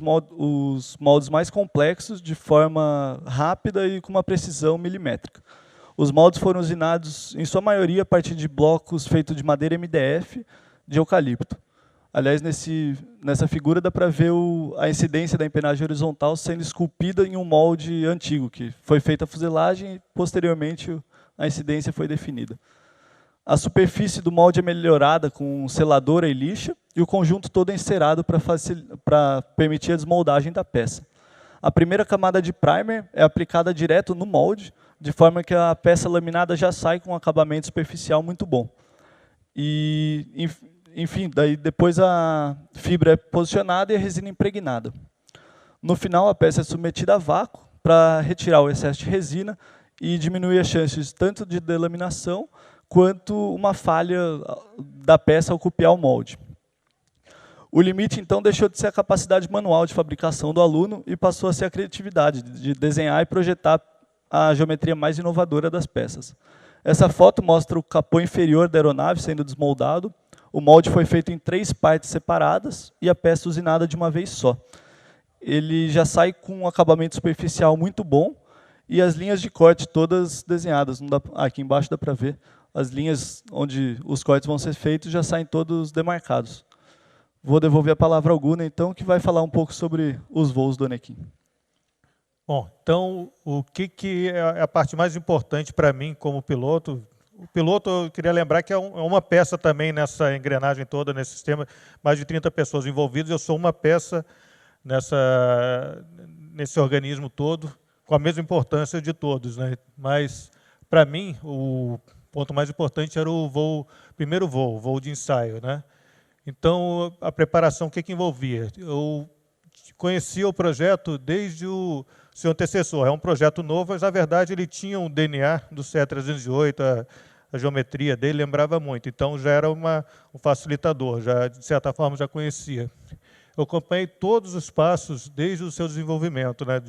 moldes mais complexos de forma rápida e com uma precisão milimétrica. Os moldes foram usinados, em sua maioria, a partir de blocos feitos de madeira MDF de eucalipto. Aliás, nessa figura dá para ver a incidência da empenagem horizontal sendo esculpida em um molde antigo, que foi feita a fuselagem e, posteriormente, a incidência foi definida. A superfície do molde é melhorada com seladora e lixa, e o conjunto todo é encerado para permitir a desmoldagem da peça. A primeira camada de primer é aplicada direto no molde, de forma que a peça laminada já sai com um acabamento superficial muito bom. E, enfim, daí depois a fibra é posicionada e a resina impregnada. No final, a peça é submetida a vácuo para retirar o excesso de resina e diminuir as chances tanto de delaminação quanto uma falha da peça ao copiar o molde. O limite, então, deixou de ser a capacidade manual de fabricação do aluno e passou a ser a criatividade de desenhar e projetar a geometria mais inovadora das peças. Essa foto mostra o capô inferior da aeronave sendo desmoldado. O molde foi feito em 3 partes separadas e a peça usinada de uma vez só. Ele já sai com um acabamento superficial muito bom e as linhas de corte todas desenhadas. Aqui embaixo dá para ver. As linhas onde os cortes vão ser feitos já saem todos demarcados. Vou devolver a palavra ao Gunnar, então, que vai falar um pouco sobre os voos do Onequim. Bom, então, o que é a parte mais importante para mim como piloto? O piloto, eu queria lembrar que é uma peça também nessa engrenagem toda, nesse sistema, mais de 30 pessoas envolvidas, eu sou uma peça nesse organismo todo, com a mesma importância de todos, né? Mas, para mim, o ponto mais importante era o primeiro voo de ensaio, né? Então, a preparação, o que envolvia? Eu conhecia o projeto desde o seu antecessor. É um projeto novo, mas, na verdade, ele tinha um DNA do CE 308, a geometria dele lembrava muito. Então, já era um facilitador, já, de certa forma, já conhecia. Eu acompanhei todos os passos desde o seu desenvolvimento, né?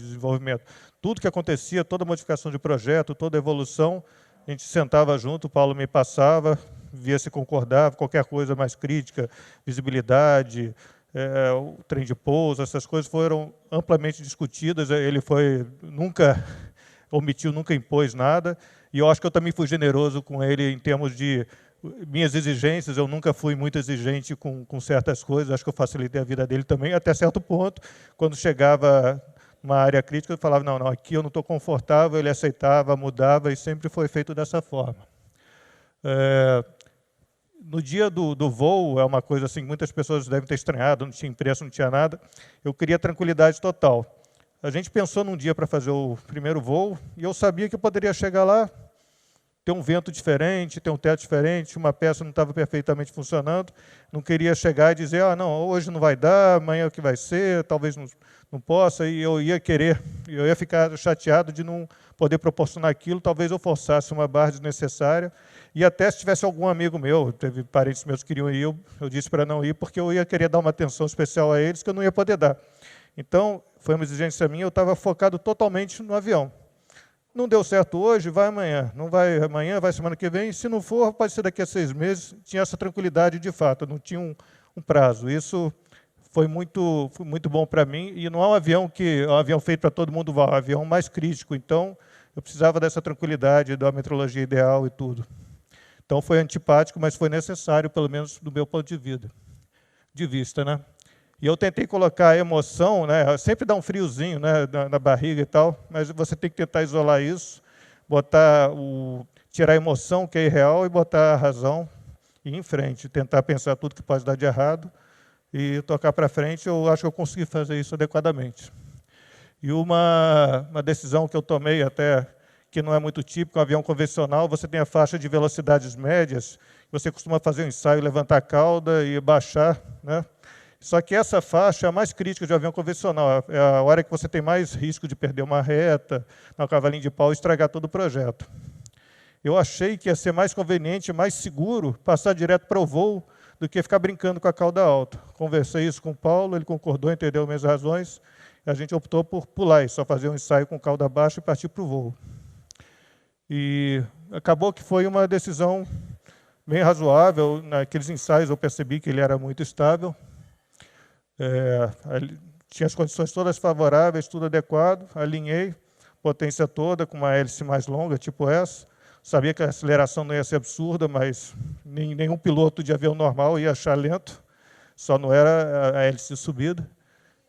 Tudo que acontecia, toda modificação de projeto, toda evolução, a gente sentava junto, o Paulo me passava, via se concordava, qualquer coisa mais crítica, visibilidade, o trem de pouso, essas coisas foram amplamente discutidas, ele nunca omitiu, nunca impôs nada, e eu acho que eu também fui generoso com ele em termos de minhas exigências, eu nunca fui muito exigente com certas coisas, acho que eu facilitei a vida dele também, até certo ponto, quando chegava uma área crítica, eu falava, não, aqui eu não estou confortável, ele aceitava, mudava, e sempre foi feito dessa forma. No dia do voo, é uma coisa assim, muitas pessoas devem ter estranhado, não tinha impresso, não tinha nada, eu queria tranquilidade total. A gente pensou num dia para fazer o primeiro voo, e eu sabia que eu poderia chegar lá, ter um vento diferente, ter um teto diferente, uma peça não estava perfeitamente funcionando, não queria chegar e dizer, não, hoje não vai dar, amanhã é o que vai ser, talvez não possa, e eu ia ficar chateado de não poder proporcionar aquilo, talvez eu forçasse uma barra desnecessária, e até se tivesse algum amigo meu, teve parentes meus que queriam ir, eu disse para não ir, porque eu ia querer dar uma atenção especial a eles que eu não ia poder dar. Então, foi uma exigência minha, eu estava focado totalmente no avião. Não deu certo hoje, vai amanhã. Não vai amanhã, vai semana que vem. Se não for, pode ser daqui a 6 meses. Tinha essa tranquilidade de fato, não tinha um prazo. Isso foi muito bom para mim. E não é um avião feito para todo mundo voar, é um avião mais crítico. Então, eu precisava dessa tranquilidade, da metrologia ideal e tudo. Então, foi antipático, mas foi necessário, pelo menos do meu ponto de vista, né? E eu tentei colocar a emoção, né? Sempre dá um friozinho, né, na barriga e tal, mas você tem que tentar isolar isso, tirar a emoção, que é irreal, e botar a razão e ir em frente, tentar pensar tudo que pode dar de errado e tocar para frente. Eu acho que eu consegui fazer isso adequadamente. E uma decisão que eu tomei até, que não é muito típico, um avião convencional, você tem a faixa de velocidades médias, você costuma fazer um ensaio, levantar a cauda e baixar, né? Só que essa faixa é a mais crítica de um avião convencional, é a hora que você tem mais risco de perder uma reta, um cavalinho de pau e estragar todo o projeto. Eu achei que ia ser mais conveniente, mais seguro, passar direto para o voo do que ficar brincando com a cauda alta. Conversei isso com o Paulo, ele concordou, entendeu minhas razões, a gente optou por pular e só fazer um ensaio com cauda baixa e partir para o voo. E acabou que foi uma decisão bem razoável. Naqueles ensaios eu percebi que ele era muito estável, tinha as condições todas favoráveis, tudo adequado, alinhei, potência toda, com uma hélice mais longa, tipo essa. Sabia que a aceleração não ia ser absurda, mas nenhum piloto de avião normal ia achar lento, só não era a hélice subida.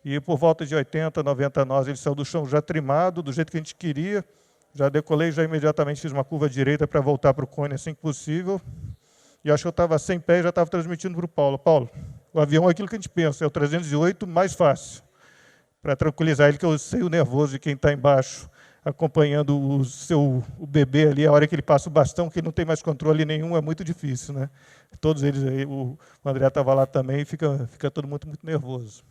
E por volta de 80, 90 nós, ele saiu do chão já trimado, do jeito que a gente queria. Já decolei, já imediatamente fiz uma curva direita para voltar para o cone assim que possível. E acho que eu estava 100 pés, já estava transmitindo para o Paulo. Paulo, o avião é aquilo que a gente pensa, é o 308 mais fácil. Para tranquilizar ele, que eu sei o nervoso de quem está embaixo, acompanhando o bebê ali, a hora que ele passa o bastão, que ele não tem mais controle nenhum, é muito difícil, né? Todos eles aí, o André estava lá também, fica todo mundo muito nervoso.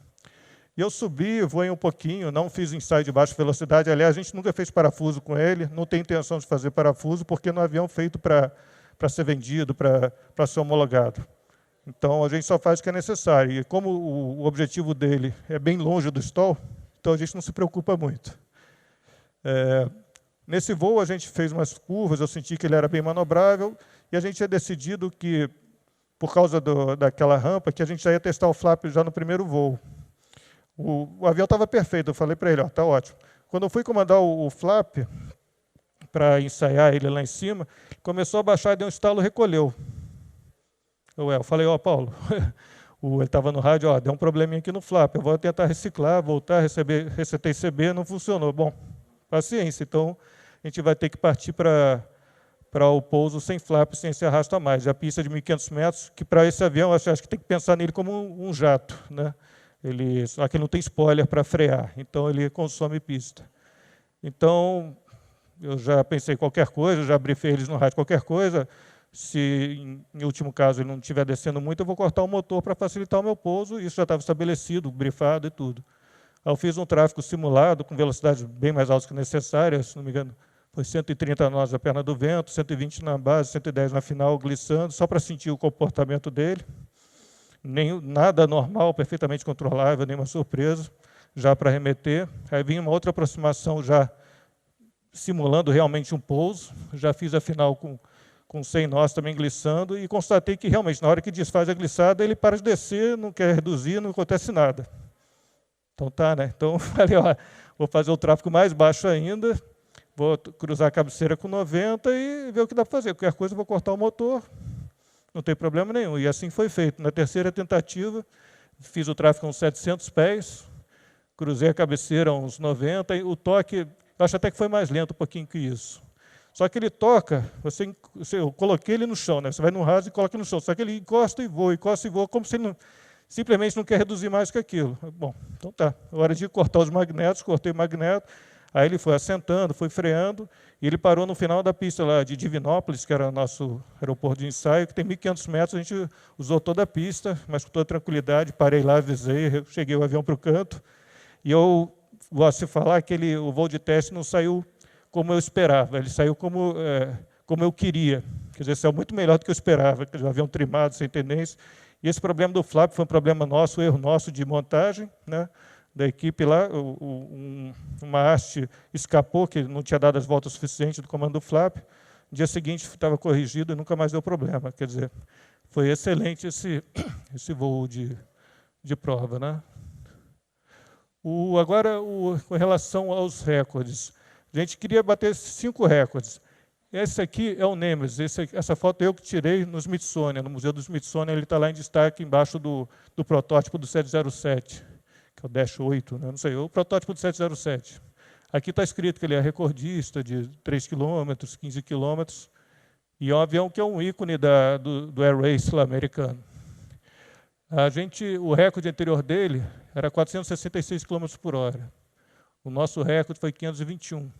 E eu subi, voei um pouquinho, não fiz ensaio de baixa velocidade. Aliás, a gente nunca fez parafuso com ele, não tem intenção de fazer parafuso, porque não é um avião feito para ser vendido, para ser homologado. Então, a gente só faz o que é necessário. E como o objetivo dele é bem longe do stall, então a gente não se preocupa muito. Nesse voo, a gente fez umas curvas, eu senti que ele era bem manobrável, e a gente tinha decidido que, por causa daquela rampa, que a gente já ia testar o flap já no primeiro voo. O avião estava perfeito, eu falei para ele, está ótimo. Quando eu fui comandar o flap, para ensaiar ele lá em cima, começou a baixar, deu um estalo, recolheu. Eu falei, Paulo, ele estava no rádio, deu um probleminha aqui no flap, eu vou tentar reciclar, voltar, resetei CB, não funcionou. Bom, paciência, então a gente vai ter que partir para o pouso sem flap, sem esse arrasto a mais. A pista de 1.500 metros, que para esse avião, eu acho que tem que pensar nele como um jato, né? Só que ele não tem spoiler para frear, então ele consome pista. Então, eu já pensei qualquer coisa, já briefei eles no rádio qualquer coisa. Se, em último caso, ele não estiver descendo muito, eu vou cortar o motor para facilitar o meu pouso. Isso já estava estabelecido, briefado e tudo. Aí eu fiz um tráfego simulado, com velocidades bem mais altas que necessárias, se não me engano, foi 130 nós na perna do vento, 120 na base, 110 na final, glissando, só para sentir o comportamento dele. Nada normal, perfeitamente controlável, nenhuma surpresa, já para remeter. Aí vinha uma outra aproximação já simulando realmente um pouso, já fiz a final com 100 nós também glissando e constatei que realmente na hora que desfaz a glissada ele para de descer, não quer reduzir, não acontece nada. Então tá, né? Então falei, vou fazer o tráfego mais baixo ainda, vou cruzar a cabeceira com 90 e ver o que dá para fazer. Qualquer coisa eu vou cortar o motor. Não tem problema nenhum. E assim foi feito. Na terceira tentativa, fiz o tráfego uns 700 pés, cruzei a cabeceira uns 90, e o toque, eu acho até que foi mais lento um pouquinho que isso. Só que ele toca, eu coloquei ele no chão, né? Você vai no raso e coloca ele no chão, só que ele encosta e voa, como se ele simplesmente não quer reduzir mais que aquilo. Bom, então tá, hora de cortar os magnetos, cortei o magneto, aí ele foi assentando, foi freando, e ele parou no final da pista lá de Divinópolis, que era o nosso aeroporto de ensaio, que tem 1.500 metros, a gente usou toda a pista, mas com toda tranquilidade, parei lá, avisei, cheguei o avião para o canto, e eu gosto de falar que o voo de teste não saiu como eu esperava, ele saiu como eu queria, quer dizer, saiu muito melhor do que eu esperava, quer dizer, o avião trimado, sem tendência, e esse problema do flap foi um problema nosso, erro nosso de montagem, né? Da equipe lá, uma haste escapou, que não tinha dado as voltas suficientes do comando do flap. No dia seguinte estava corrigido e nunca mais deu problema. Quer dizer, foi excelente esse voo de prova, né? Agora, com relação aos recordes, a gente queria bater 5 recordes. Esse aqui é o Nemesis, essa foto eu que tirei no Smithsonian, no Museu do Smithsonian, ele está lá em destaque embaixo do protótipo do 707. Que é o Dash 8, né? Não sei, o protótipo do 707. Aqui está escrito que ele é recordista de 3 km, 15 km, e é um avião que é um ícone do Air Race lá, americano. O recorde anterior dele era 466 km por hora. O nosso recorde foi 521.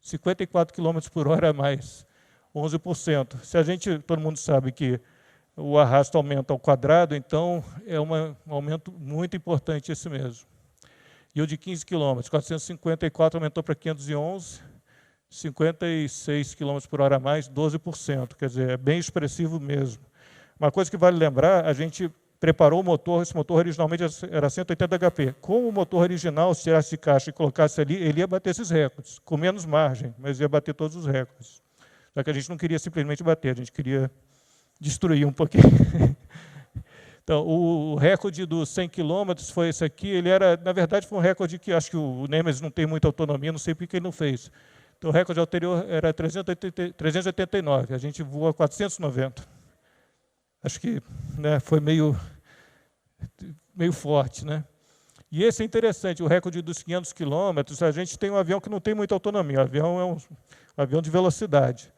54 km por hora a mais, 11%. Todo mundo sabe que o arrasto aumenta ao quadrado, então é um aumento muito importante esse mesmo. E o de 15 km, 454 aumentou para 511, 56 km por hora a mais, 12%. Quer dizer, é bem expressivo mesmo. Uma coisa que vale lembrar, a gente preparou o motor, esse motor originalmente era 180 HP. Como o motor original, se tirasse de caixa e colocasse ali, ele ia bater esses recordes, com menos margem, mas ia bater todos os recordes. Só que a gente não queria simplesmente bater, a gente queria destruir um pouquinho. Então, o recorde dos 100 km foi esse aqui. Ele era, na verdade, foi um recorde que acho que o Nemesis não tem muita autonomia, não sei por que ele não fez. Então, o recorde anterior era 389, a gente voa 490. Acho que, né, foi meio forte, né? E esse é interessante, o recorde dos 500 quilômetros, a gente tem um avião que não tem muita autonomia, o avião é um avião de velocidade.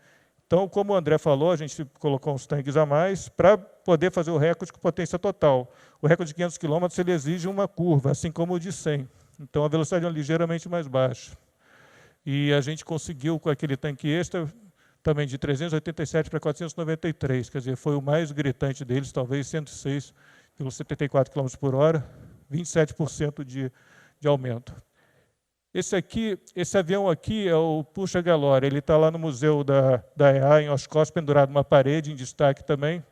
Então, como o André falou, a gente colocou uns tanques a mais para poder fazer o recorde com potência total. O recorde de 500 quilômetros ele exige uma curva, assim como o de 100. Então, a velocidade é ligeiramente mais baixa. E a gente conseguiu, com aquele tanque extra, também de 387 para 493, quer dizer, foi o mais gritante deles, talvez 106,74 km por hora, 27% de aumento. Esse avião aqui é o Pusha Galore, ele está lá no museu da EA, em Oshkosh, pendurado numa parede, em destaque também,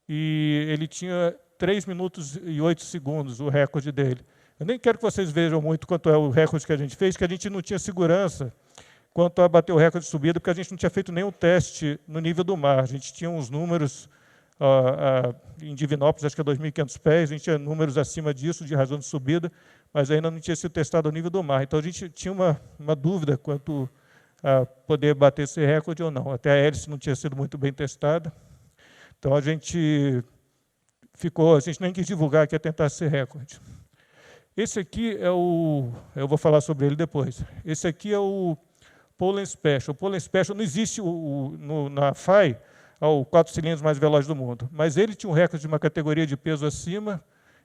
e ele tinha 3 minutos e 8 segundos, o recorde dele. Eu nem quero que vocês vejam muito quanto é o recorde que a gente fez, que a gente não tinha segurança quanto a bater o recorde de subida, porque a gente não tinha feito nenhum teste no nível do mar. A gente tinha uns números, em Divinópolis, acho que é 2.500 pés, a gente tinha números acima disso, de razão de subida, mas ainda não tinha sido testado ao nível do mar. Então, a gente tinha uma dúvida quanto a poder bater esse recorde ou não. Até a hélice não tinha sido muito bem testada. Então, a gente nem quis divulgar que ia tentar esse recorde. Esse aqui é eu vou falar sobre ele depois. Esse aqui é o Poland Special. O Poland Special não existe na FAI o 4 cilindros mais veloz do mundo, mas ele tinha um recorde de uma categoria de peso acima,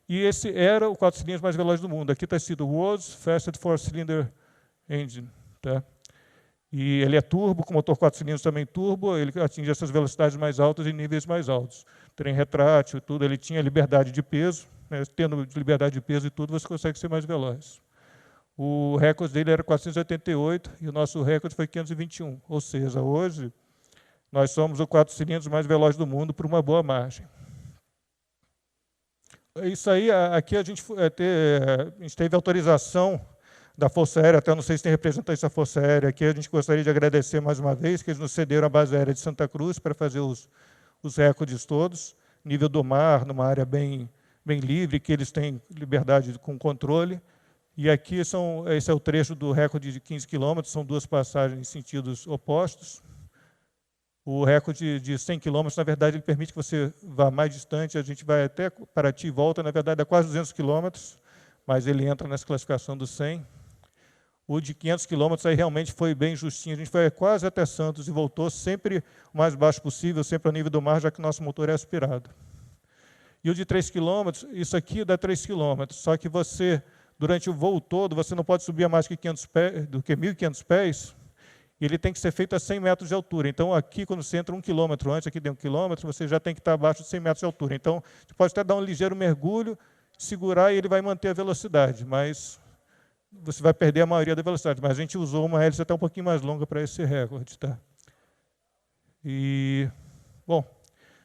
e esse era o 4 cilindros mais veloz do mundo. Aqui está escrito World's Fastest 4-Cylinder Engine. Tá? E ele é turbo, com motor 4 cilindros também turbo, ele atinge essas velocidades mais altas em níveis mais altos. Trem retrátil e tudo, ele tinha liberdade de peso, né? Tendo liberdade de peso e tudo, você consegue ser mais veloz. O recorde dele era 488 e o nosso recorde foi 521. Ou seja, hoje nós somos o 4 cilindros mais veloz do mundo por uma boa margem. Isso aí, aqui a gente teve autorização da Força Aérea, até não sei se tem representante da Força Aérea aqui, a gente gostaria de agradecer mais uma vez, que eles nos cederam a base aérea de Santa Cruz para fazer os recordes todos, nível do mar, numa área bem livre, que eles têm liberdade com controle. E aqui esse é o trecho do recorde de 15 km, são duas passagens em sentidos opostos. O recorde de 100 km, na verdade, ele permite que você vá mais distante, a gente vai até Paraty e volta, na verdade, é quase 200 km, mas ele entra nessa classificação do 100. O de 500 km aí realmente foi bem justinho, a gente foi quase até Santos e voltou sempre o mais baixo possível, sempre ao nível do mar, já que o nosso motor é aspirado. E o de 3 km, isso aqui dá 3 km, só que você, durante o voo todo, você não pode subir a mais que 1.500 pés, e ele tem que ser feito a 100 metros de altura. Então, aqui, quando você entra 1 quilômetro antes, aqui tem 1 quilômetro, você já tem que estar abaixo de 100 metros de altura. Então, você pode até dar um ligeiro mergulho, segurar e ele vai manter a velocidade, mas você vai perder a maioria da velocidade. Mas a gente usou uma hélice até um pouquinho mais longa para esse recorde. Tá? E, bom,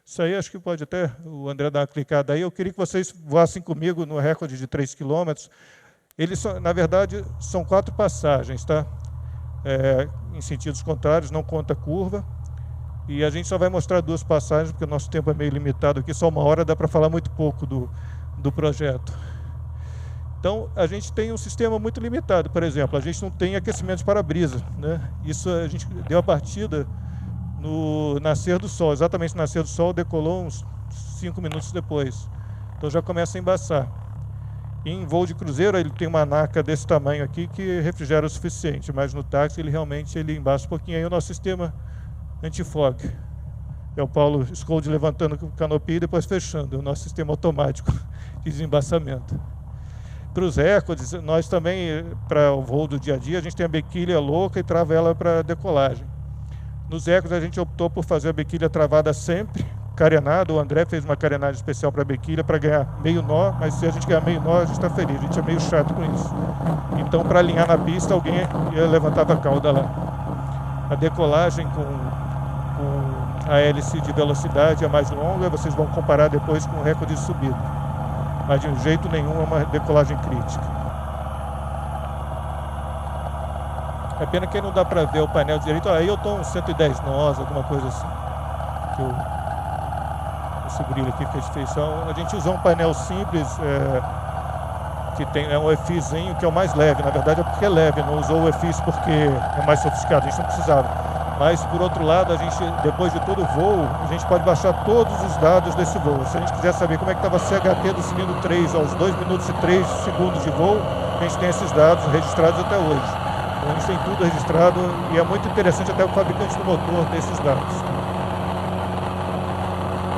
isso aí acho que pode até o André dar uma clicada aí. Eu queria que vocês voassem comigo no recorde de 3 quilômetros. Eles, na verdade, são 4 passagens, tá? Em sentidos contrários, não conta curva. E a gente só vai mostrar 2 passagens, porque o nosso tempo é meio limitado aqui, só 1 hora, dá para falar muito pouco do projeto. Então, a gente tem um sistema muito limitado. Por exemplo, a gente não tem aquecimento de para-brisa, né? Isso a gente deu a partida no nascer do sol. Exatamente no nascer do sol, decolou uns 5 minutos depois. Então já começa a embaçar. Em voo de cruzeiro, ele tem uma anaca desse tamanho aqui que refrigera o suficiente, mas no táxi ele realmente embaça um pouquinho. Aí o nosso sistema anti-fog. É o Paulo Scold levantando o canopy e depois fechando. É o nosso sistema automático de desembaçamento. Para os recordes, nós também, para o voo do dia a dia, a gente tem a bequilha louca e trava ela para decolagem. Nos recordes, a gente optou por fazer a bequilha travada sempre, carenado. O André fez uma carenagem especial para a bequilha para ganhar meio nó, mas se a gente ganhar meio nó, a gente está feliz, a gente é meio chato com isso. Então, para alinhar na pista, alguém levantava a cauda lá. A decolagem com a hélice de velocidade é mais longa, vocês vão comparar depois com o recorde de subida. Mas de um jeito nenhum é uma decolagem crítica. É pena que não dá para ver o painel direito. Aí eu estou uns 110 nós, alguma coisa assim. Esse brilho aqui fica de feição. A gente usou um painel simples, que tem um EFIzinho, que é o mais leve. Na verdade é porque é leve, não usou o EFIs porque é mais sofisticado, a gente não precisava. Mas, por outro lado, a gente, depois de todo o voo, a gente pode baixar todos os dados desse voo. Se a gente quiser saber como é que estava a CHT do cilindro 3 aos 2 minutos e 3 segundos de voo, a gente tem esses dados registrados até hoje. Então, a gente tem tudo registrado e é muito interessante até o fabricante do motor ter esses dados.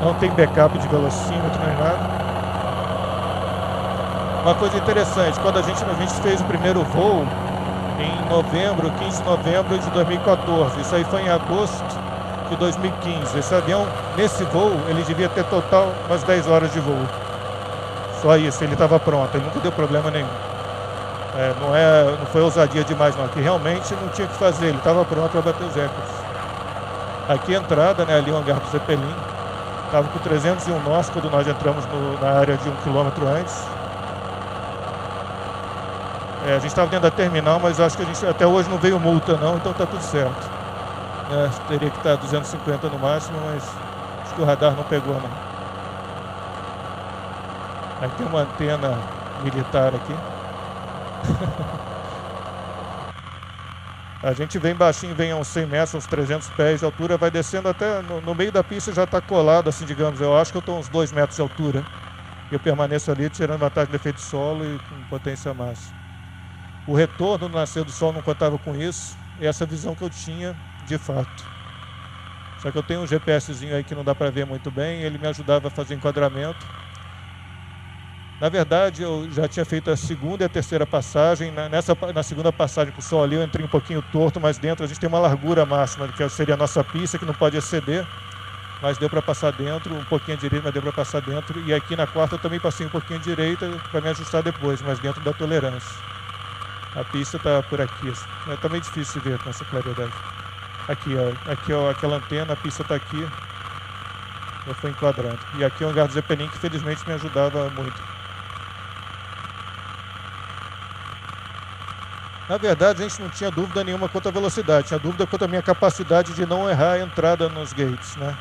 Não tem backup de velocímetro nem nada. Uma coisa interessante, quando a gente fez o primeiro voo, em novembro, 15 de novembro de 2014. Isso aí foi em agosto de 2015. Esse avião, nesse voo, ele devia ter total umas 10 horas de voo. Só isso, ele estava pronto, ele nunca deu problema nenhum. Não foi ousadia demais não, que realmente não tinha o que fazer, ele estava pronto para bater os recordes. Aqui a entrada, né, ali o hangar do Zeppelin, estava com 301 nós quando nós entramos na área de 1 quilômetro antes. A gente estava dentro da terminal, mas acho que a gente até hoje não veio multa não, então está tudo certo. Teria que estar 250 no máximo, mas acho que o radar não pegou não. Aí tem uma antena militar aqui. A gente vem baixinho, vem a uns 100 metros, uns 300 pés de altura, vai descendo até no meio da pista, já está colado, assim, digamos. Eu acho que eu estou uns 2 metros de altura. Eu permaneço ali tirando vantagem do efeito solo e com potência máxima. O retorno do nascer do sol não contava com isso, e essa visão que eu tinha de fato. Só que eu tenho um GPSzinho aí que não dá para ver muito bem, ele me ajudava a fazer enquadramento. Na verdade, eu já tinha feito a segunda e a terceira passagem. Na segunda passagem com o sol ali, eu entrei um pouquinho torto, mas dentro a gente tem uma largura máxima, que seria a nossa pista, que não pode exceder. Mas deu para passar dentro, um pouquinho à direita, mas deu para passar dentro. E aqui na quarta eu também passei um pouquinho à direita para me ajustar depois, mas dentro da tolerância. A pista está por aqui. Está meio difícil de ver com essa claridade. Aqui, ó, aquela antena, a pista está aqui. Eu fui enquadrando. E aqui é o hangar do Zeppelin, que felizmente me ajudava muito. Na verdade, a gente não tinha dúvida nenhuma quanto à velocidade. Tinha dúvida quanto à minha capacidade de não errar a entrada nos gates, né?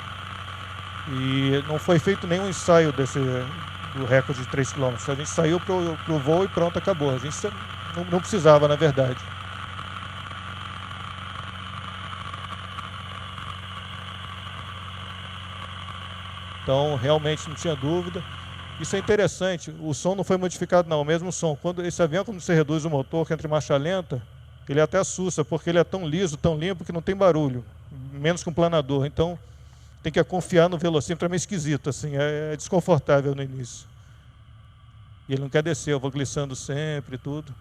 E não foi feito nenhum ensaio do recorde de 3 km. A gente saiu para o voo e pronto, acabou. A gente não precisava, na verdade. Então, realmente não tinha dúvida. Isso é interessante, o som não foi modificado não, o mesmo som. Esse avião, quando você reduz o motor, que entra em marcha lenta, ele até assusta, porque ele é tão liso, tão limpo, que não tem barulho, menos que um planador. Então, tem que confiar no velocímetro, é meio esquisito, assim, é desconfortável no início. E ele não quer descer, eu vou glissando sempre e tudo.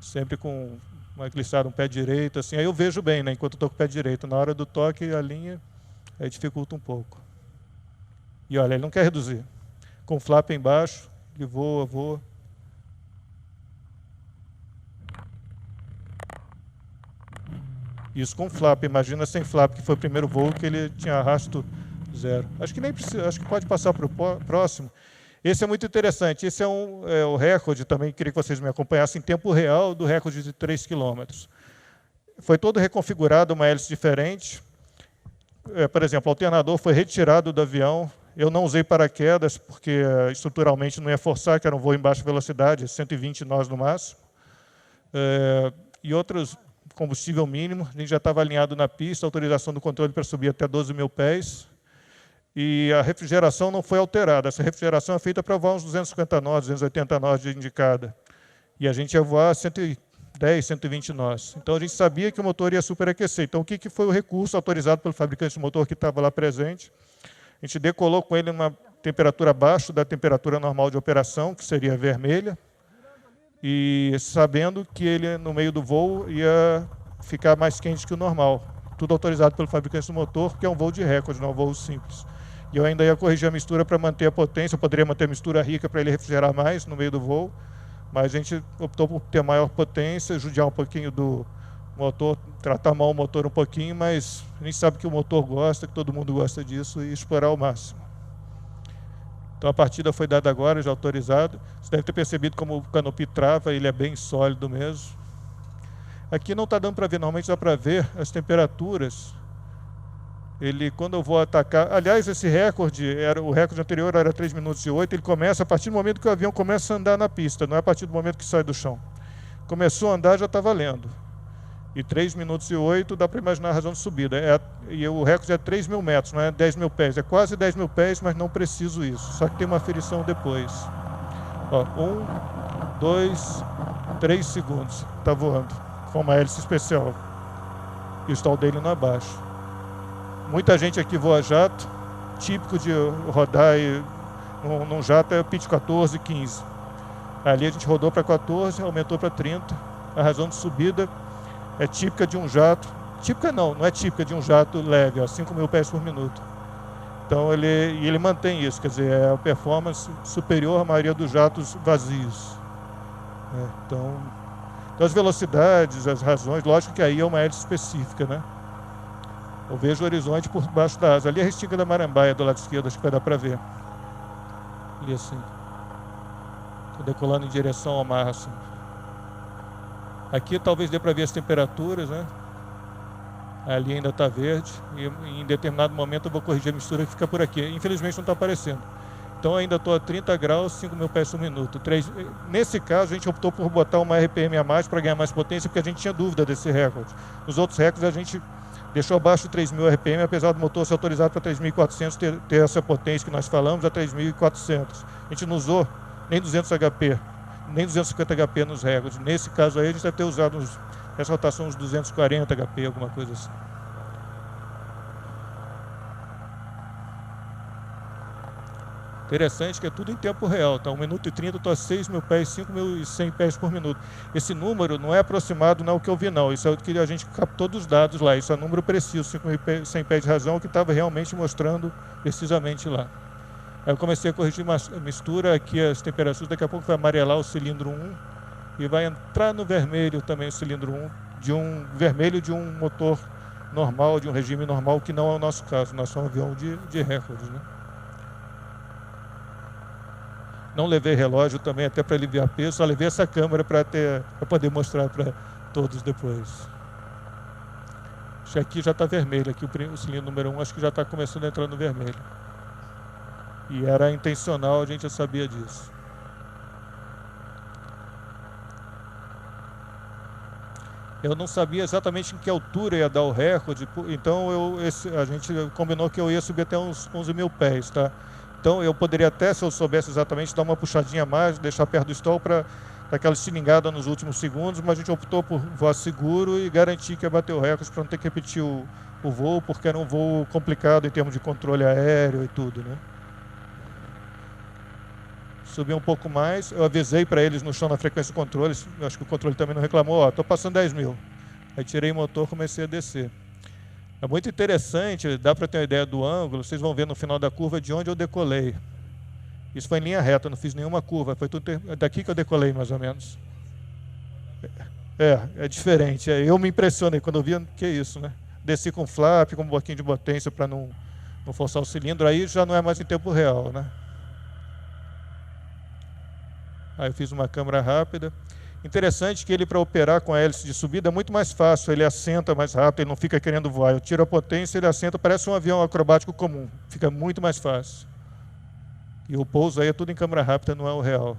Sempre com uma glissada, um pé direito, assim, aí eu vejo bem, né, enquanto eu estou com o pé direito. Na hora do toque, a linha, aí dificulta um pouco. E olha, ele não quer reduzir. Com o flap embaixo, ele voa. Isso com flap, imagina sem flap, que foi o primeiro voo que ele tinha arrasto zero. Acho que nem precisa, acho que pode passar para o próximo. Esse é muito interessante, esse é o recorde também, queria que vocês me acompanhassem em tempo real do recorde de 3 km. Foi todo reconfigurado, uma hélice diferente. Por exemplo, o alternador foi retirado do avião. Eu não usei paraquedas, porque estruturalmente não ia forçar, que era um voo em baixa velocidade, 120 nós no máximo. E outros, combustível mínimo, a gente já estava alinhado na pista, autorização do controle para subir até 12 mil pés. E a refrigeração não foi alterada. Essa refrigeração é feita para voar uns 250 nós, 280 nós de indicada. E a gente ia voar 110, 120 nós. Então a gente sabia que o motor ia superaquecer. Então o que foi o recurso autorizado pelo fabricante de motor que estava lá presente? A gente decolou com ele numa temperatura abaixo da temperatura normal de operação, que seria vermelha, e sabendo que ele, no meio do voo, ia ficar mais quente que o normal. Tudo autorizado pelo fabricante do motor, que é um voo de recorde, não é um voo simples. E eu ainda ia corrigir a mistura para manter a potência, eu poderia manter a mistura rica para ele refrigerar mais no meio do voo, mas a gente optou por ter maior potência, judiar um pouquinho do tratar mal o motor um pouquinho, mas a gente sabe que o motor gosta, que todo mundo gosta disso, e explorar ao máximo. Então a partida foi dada agora, já autorizado. Você deve ter percebido como o canopy trava, ele é bem sólido mesmo. Aqui não está dando para ver, normalmente dá para ver as temperaturas. Ele, quando eu vou atacar... Aliás, esse recorde, o recorde anterior era 3 minutos e 8, ele começa a partir do momento que o avião começa a andar na pista, não é a partir do momento que sai do chão. Começou a andar, já está valendo. E 3 minutos e 8 dá para imaginar a razão de subida. E o recorde é 3 mil metros, não é 10 mil pés. É quase 10 mil pés, mas não preciso isso. Só que tem uma aferição depois. Ó, 1, 2, 3 segundos. Está voando. Com uma hélice especial. E o stall dele não abaixa. Muita gente aqui voa jato. Típico de rodar num jato é pitch 14, 15. Ali a gente rodou para 14, aumentou para 30. A razão de subida é típica de um jato. Típica não é típica de um jato leve, 5 mil pés por minuto. Então ele mantém isso, quer dizer, é a performance superior à maioria dos jatos vazios. Então as velocidades, as razões, lógico que aí é uma hélice específica, né? Eu vejo o horizonte por baixo da asa. Ali é a restinga da Marambaia do lado esquerdo, acho que vai dar para ver. Ali assim. Estou decolando em direção ao mar, assim. Aqui talvez dê para ver as temperaturas, né? Ali ainda está verde. E em determinado momento eu vou corrigir a mistura que fica por aqui. Infelizmente não está aparecendo. Então ainda estou a 30 graus, 5 mil pés por minuto. Nesse caso a gente optou por botar uma RPM a mais para ganhar mais potência, porque a gente tinha dúvida desse recorde. Os outros recordes a gente deixou abaixo de 3.000 RPM, apesar do motor ser autorizado para 3.400 ter essa potência que nós falamos, a 3.400. A gente não usou nem 200 HP, nem 250 HP nos recordes. Nesse caso aí a gente deve ter usado essa rotação uns 240 HP, alguma coisa assim. Interessante que é tudo em tempo real, tá? 1 minuto e 30, estou a 6 mil pés, 5.100 pés por minuto. Esse número não é aproximado, não é o que eu vi, não. Isso é o que a gente captou dos dados lá. Isso é número preciso, 5.100 pés de razão, que estava realmente mostrando precisamente lá. Aí eu comecei a corrigir a mistura, aqui as temperaturas, daqui a pouco vai amarelar o cilindro 1 e vai entrar no vermelho também o cilindro 1, vermelho de um motor normal, de um regime normal, que não é o nosso caso. Nós somos um avião de recordes, né? Não levei relógio também, até para aliviar peso, só levei essa câmera para poder mostrar para todos depois. Acho que aqui já está vermelho, aqui o cilindro número 1 acho que já está começando a entrar no vermelho. E era intencional, a gente já sabia disso. Eu não sabia exatamente em que altura ia dar o recorde, então a gente combinou que eu ia subir até uns 11 mil pés, tá? Então eu poderia até, se eu soubesse exatamente, dar uma puxadinha a mais, deixar perto do stall para aquela estilingada nos últimos segundos, mas a gente optou por voar seguro e garantir que ia bater o recorde para não ter que repetir o voo, porque era um voo complicado em termos de controle aéreo e tudo, né? Subi um pouco mais, eu avisei para eles no chão na frequência de controle, acho que o controle também não reclamou, estou passando 10 mil. Aí tirei o motor e comecei a descer. É muito interessante, dá para ter uma ideia do ângulo, vocês vão ver no final da curva de onde eu decolei. Isso foi em linha reta, não fiz nenhuma curva, foi tudo daqui que eu decolei mais ou menos. É diferente, eu me impressionei quando eu vi, que é isso, né? Desci com flap, com um pouquinho de potência para não forçar o cilindro, aí já não é mais em tempo real, né? Aí eu fiz uma câmera rápida. Interessante que ele, para operar com a hélice de subida, é muito mais fácil. Ele assenta mais rápido, ele não fica querendo voar. Eu tiro a potência, ele assenta, parece um avião acrobático comum. Fica muito mais fácil. E o pouso aí é tudo em câmera rápida, não é o real.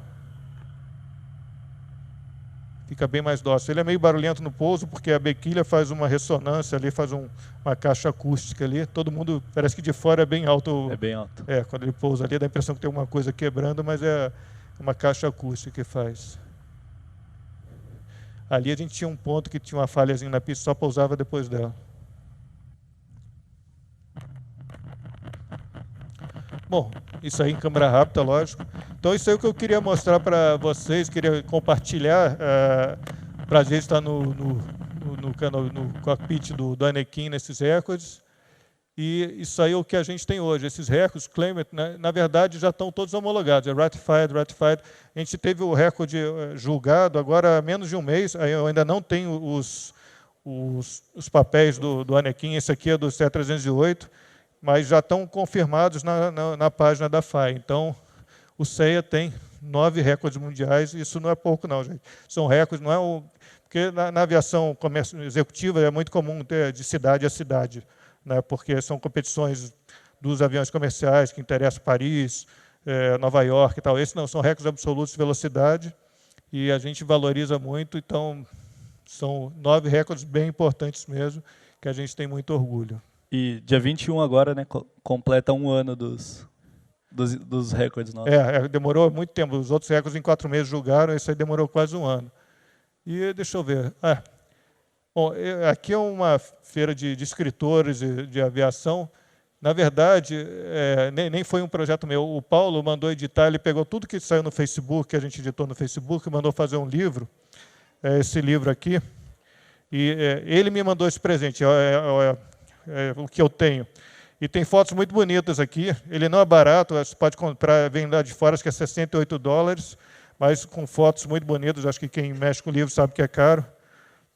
Fica bem mais dócil. Ele é meio barulhento no pouso, porque a bequilha faz uma ressonância ali, faz uma caixa acústica ali. Todo mundo, parece que de fora é bem alto. É bem alto. Quando ele pousa ali, dá a impressão que tem alguma coisa quebrando, mas é uma caixa acústica que faz. Ali a gente tinha um ponto que tinha uma falhazinha na pista, só pousava depois dela. Bom, isso aí em câmera rápida, lógico. Então isso aí é o que eu queria mostrar para vocês, queria compartilhar. Prazer estar no cockpit do Anakin nesses recordes. E isso aí é o que a gente tem hoje. Esses recordes, Claimant, né, na verdade, já estão todos homologados. É ratified. A gente teve o recorde julgado agora há menos de um mês. Eu ainda não tenho os papéis do Anequim, esse aqui é do CE 308, mas já estão confirmados na página da FAI. Então, o CEA tem 9 recordes mundiais, isso não é pouco não, gente. São recordes, não é porque na aviação executiva é muito comum ter de cidade a cidade, né, porque são competições dos aviões comerciais que interessam Paris, Nova York e tal. Esses não, são recordes absolutos de velocidade e a gente valoriza muito, então são 9 recordes bem importantes mesmo, que a gente tem muito orgulho. E dia 21 agora, né, completa 1 ano dos recordes nossos. Demorou muito tempo. Os outros recordes em 4 meses julgaram, esse aí demorou quase 1 ano. E deixa eu ver. Bom, aqui é uma feira de escritores de aviação. Na verdade, nem foi um projeto meu. O Paulo mandou editar, ele pegou tudo que saiu no Facebook, que a gente editou no Facebook, mandou fazer um livro, esse livro aqui. E ele me mandou esse presente, o que eu tenho. E tem fotos muito bonitas aqui. Ele não é barato, você pode comprar, vem lá de fora, acho que é $68, mas com fotos muito bonitas. Acho que quem mexe com o livro sabe que é caro.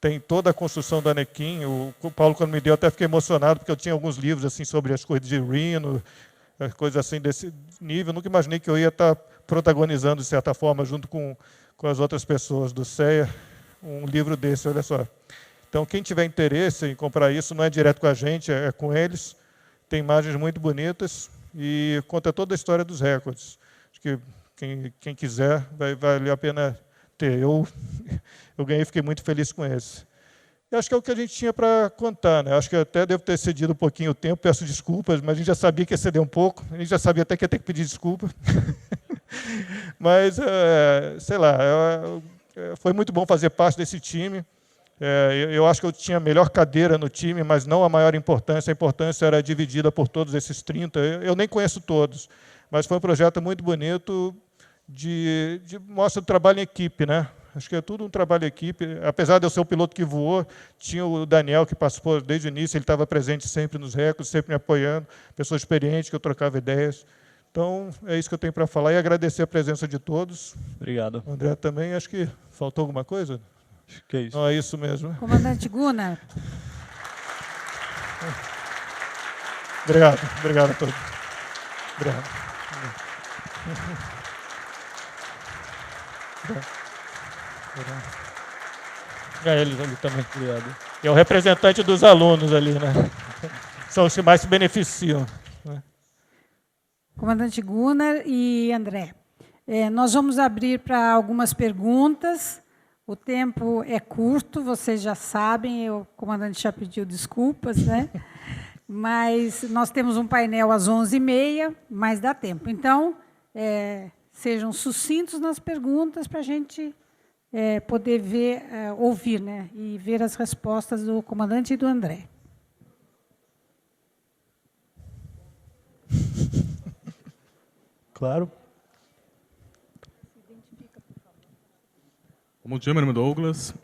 Tem toda a construção do Anequim. O Paulo, quando me deu, até fiquei emocionado, porque eu tinha alguns livros assim sobre as coisas de Reno, coisas assim desse nível. Eu nunca imaginei que eu ia estar protagonizando, de certa forma, junto com as outras pessoas do CEA, um livro desse, olha só. Então, quem tiver interesse em comprar isso, não é direto com a gente, é com eles. Tem imagens muito bonitas e conta toda a história dos recordes. Acho que quem quiser vai valer a pena ter. Eu ganhei e fiquei muito feliz com esse. E acho que é o que a gente tinha para contar, né? Acho que até devo ter cedido um pouquinho o tempo, peço desculpas, mas a gente já sabia que ia ceder um pouco, a gente já sabia até que ia ter que pedir desculpa. Mas, sei lá, foi muito bom fazer parte desse time. Eu acho que eu tinha a melhor cadeira no time, mas não a maior importância. A importância era dividida por todos esses 30. Eu nem conheço todos, mas foi um projeto muito bonito mostra o trabalho em equipe, né? Acho que é tudo um trabalho em equipe. Apesar de eu ser o piloto que voou, tinha o Daniel, que participou desde o início, ele estava presente sempre nos recordes, sempre me apoiando, pessoa experiente, que eu trocava ideias. Então, é isso que eu tenho para falar e agradecer a presença de todos. Obrigado. O André também, acho que faltou alguma coisa? Acho que é isso. Não, é isso mesmo. Comandante Gunnar. Obrigado a todos. Obrigado. Eles ali também. Obrigado. E é o representante dos alunos ali, né? São os que mais se beneficiam. Né? Comandante Gunnar e André, nós vamos abrir para algumas perguntas. O tempo é curto, vocês já sabem, o comandante já pediu desculpas, né? Mas nós temos um painel às 11h30, mas dá tempo. Então, sejam sucintos nas perguntas para a gente poder ver, ouvir, né? E ver as respostas do comandante e do André. Claro. Bom dia, meu nome é Douglas.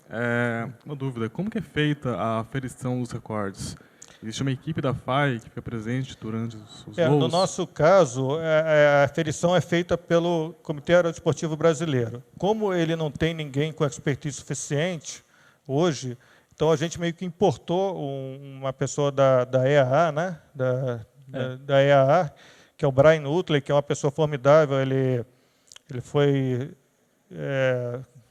Uma dúvida, como que é feita a aferição dos recordes? Existe uma equipe da FAI que fica presente durante os voos? No nosso caso, a aferição é feita pelo Comitê Aerodesportivo Brasileiro. Como ele não tem ninguém com expertise suficiente hoje, então a gente meio que importou uma pessoa da EAA, né? Da EAA, que é o Brian Utley, que é uma pessoa formidável. Ele foi...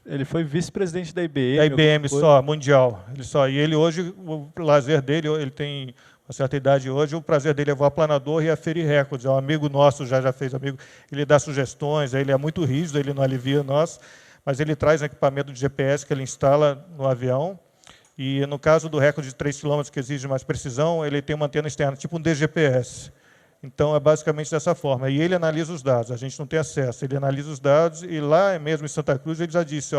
Ele foi vice-presidente da IBM. Da IBM só, mundial. E ele hoje, o prazer dele, ele tem uma certa idade hoje, o prazer dele é voar planador e aferir recordes. É um amigo nosso, já fez amigo. Ele dá sugestões, ele é muito rígido, ele não alivia nós, mas ele traz um equipamento de GPS que ele instala no avião. E no caso do recorde de 3 km, que exige mais precisão, ele tem uma antena externa, tipo um DGPS. Então, é basicamente dessa forma. E ele analisa os dados, a gente não tem acesso. Ele analisa os dados e lá mesmo em Santa Cruz ele já disse,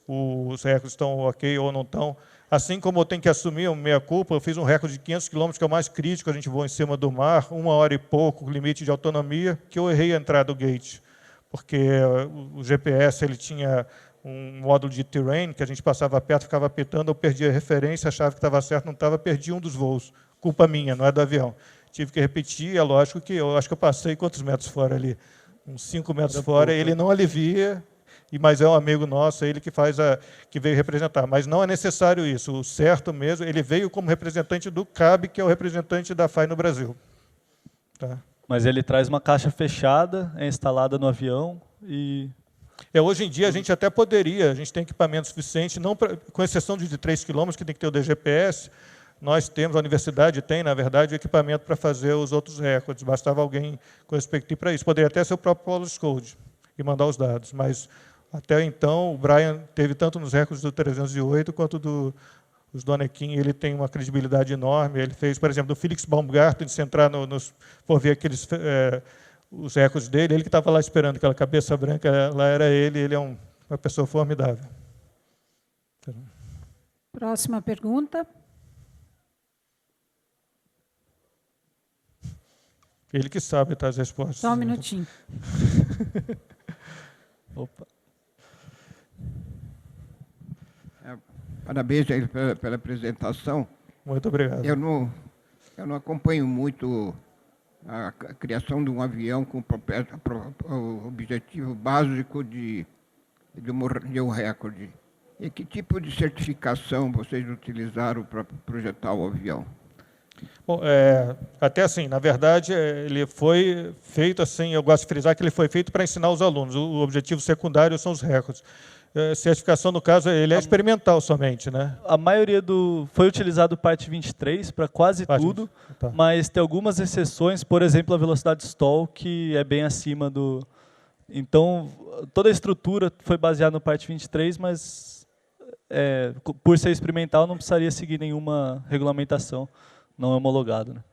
os recordes estão ok ou não estão. Assim como eu tenho que assumir a minha culpa, eu fiz um recorde de 500 km, que é o mais crítico, a gente voa em cima do mar, 1 hora e pouco, limite de autonomia, que eu errei a entrada do gate. Porque o GPS ele tinha um módulo de terrain, que a gente passava perto, ficava apitando, eu perdi a referência, achava que estava certo, não estava, perdi um dos voos. Culpa minha, não é do avião. Tive que repetir, é lógico que eu acho que eu passei quantos metros fora ali? Uns 5 metros fora, ele não alivia, mas é um amigo nosso, ele que veio representar. Mas não é necessário isso. O certo mesmo, ele veio como representante do CAB, que é o representante da FAI no Brasil. Tá? Mas ele traz uma caixa fechada, é instalada no avião e... Hoje em dia, a gente até poderia, a gente tem equipamento suficiente, não com exceção de 3 quilômetros, que tem que ter o DGPS, nós temos, a universidade tem, na verdade, o equipamento para fazer os outros recordes. Bastava alguém com respectivo para isso. Poderia até ser o próprio Policy Code e mandar os dados. Mas, até então, o Brian teve tanto nos recordes do 308 quanto dos do Anequim. Ele tem uma credibilidade enorme. Ele fez, por exemplo, do Felix Baumgarten, se entrar por ver aqueles... os recordes dele, ele que estava lá esperando, aquela cabeça branca, lá era ele é uma pessoa formidável. Próxima pergunta. Ele que sabe as respostas. Só um minutinho. Opa. Parabéns aí pela apresentação. Muito obrigado. Eu não acompanho muito a criação de um avião com o objetivo básico de um recorde. E que tipo de certificação vocês utilizaram para projetar o avião? Bom, até assim, na verdade, ele foi feito assim, eu gosto de frisar que ele foi feito para ensinar os alunos. O objetivo secundário são os recordes. Certificação, no caso, ele é experimental somente, né? A maioria foi utilizado parte 23 para quase tudo, tá. Mas tem algumas exceções, por exemplo, a velocidade stall, que é bem acima do... Então, toda a estrutura foi baseada no parte 23, mas por ser experimental não precisaria seguir nenhuma regulamentação, não é homologado. Né?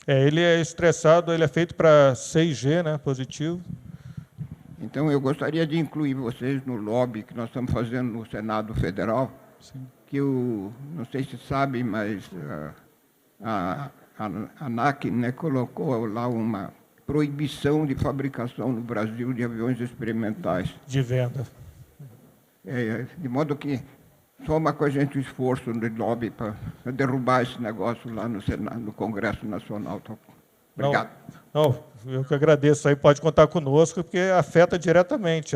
Ele é estressado, ele é feito para 6G, né, positivo. Então, eu gostaria de incluir vocês no lobby que nós estamos fazendo no Senado Federal, Sim. que não sei se sabem, mas a ANAC, né, colocou lá uma proibição de fabricação no Brasil de aviões experimentais. De venda. De modo que soma com a gente o esforço de lobby para derrubar esse negócio lá no Senado, no Congresso Nacional. Obrigado. Não, eu que agradeço. Aí pode contar conosco, porque afeta diretamente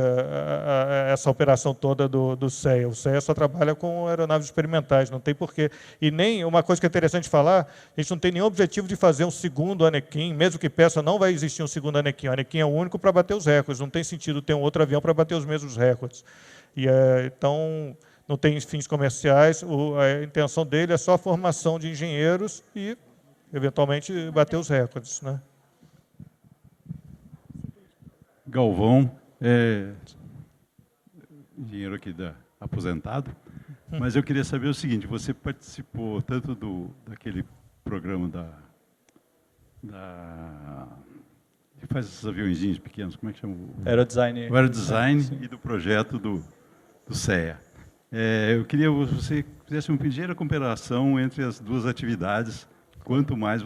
essa operação toda do CEA. O CEA só trabalha com aeronaves experimentais, não tem porquê. E nem, uma coisa que é interessante falar, a gente não tem nenhum objetivo de fazer um segundo Anequim, mesmo que peça, não vai existir um segundo Anequim. O Anequim é o único para bater os recordes, não tem sentido ter um outro avião para bater os mesmos recordes. Então, não tem fins comerciais, a intenção dele é só a formação de engenheiros e, eventualmente, bater os recordes, né? Galvão, engenheiro aqui aposentado, mas eu queria saber o seguinte, você participou tanto daquele programa que faz esses aviãozinhos pequenos, como é que chama? Aerodesign. O Aerodesign e do projeto do CEA. Eu queria que você fizesse uma ligeira comparação entre as duas atividades, quanto mais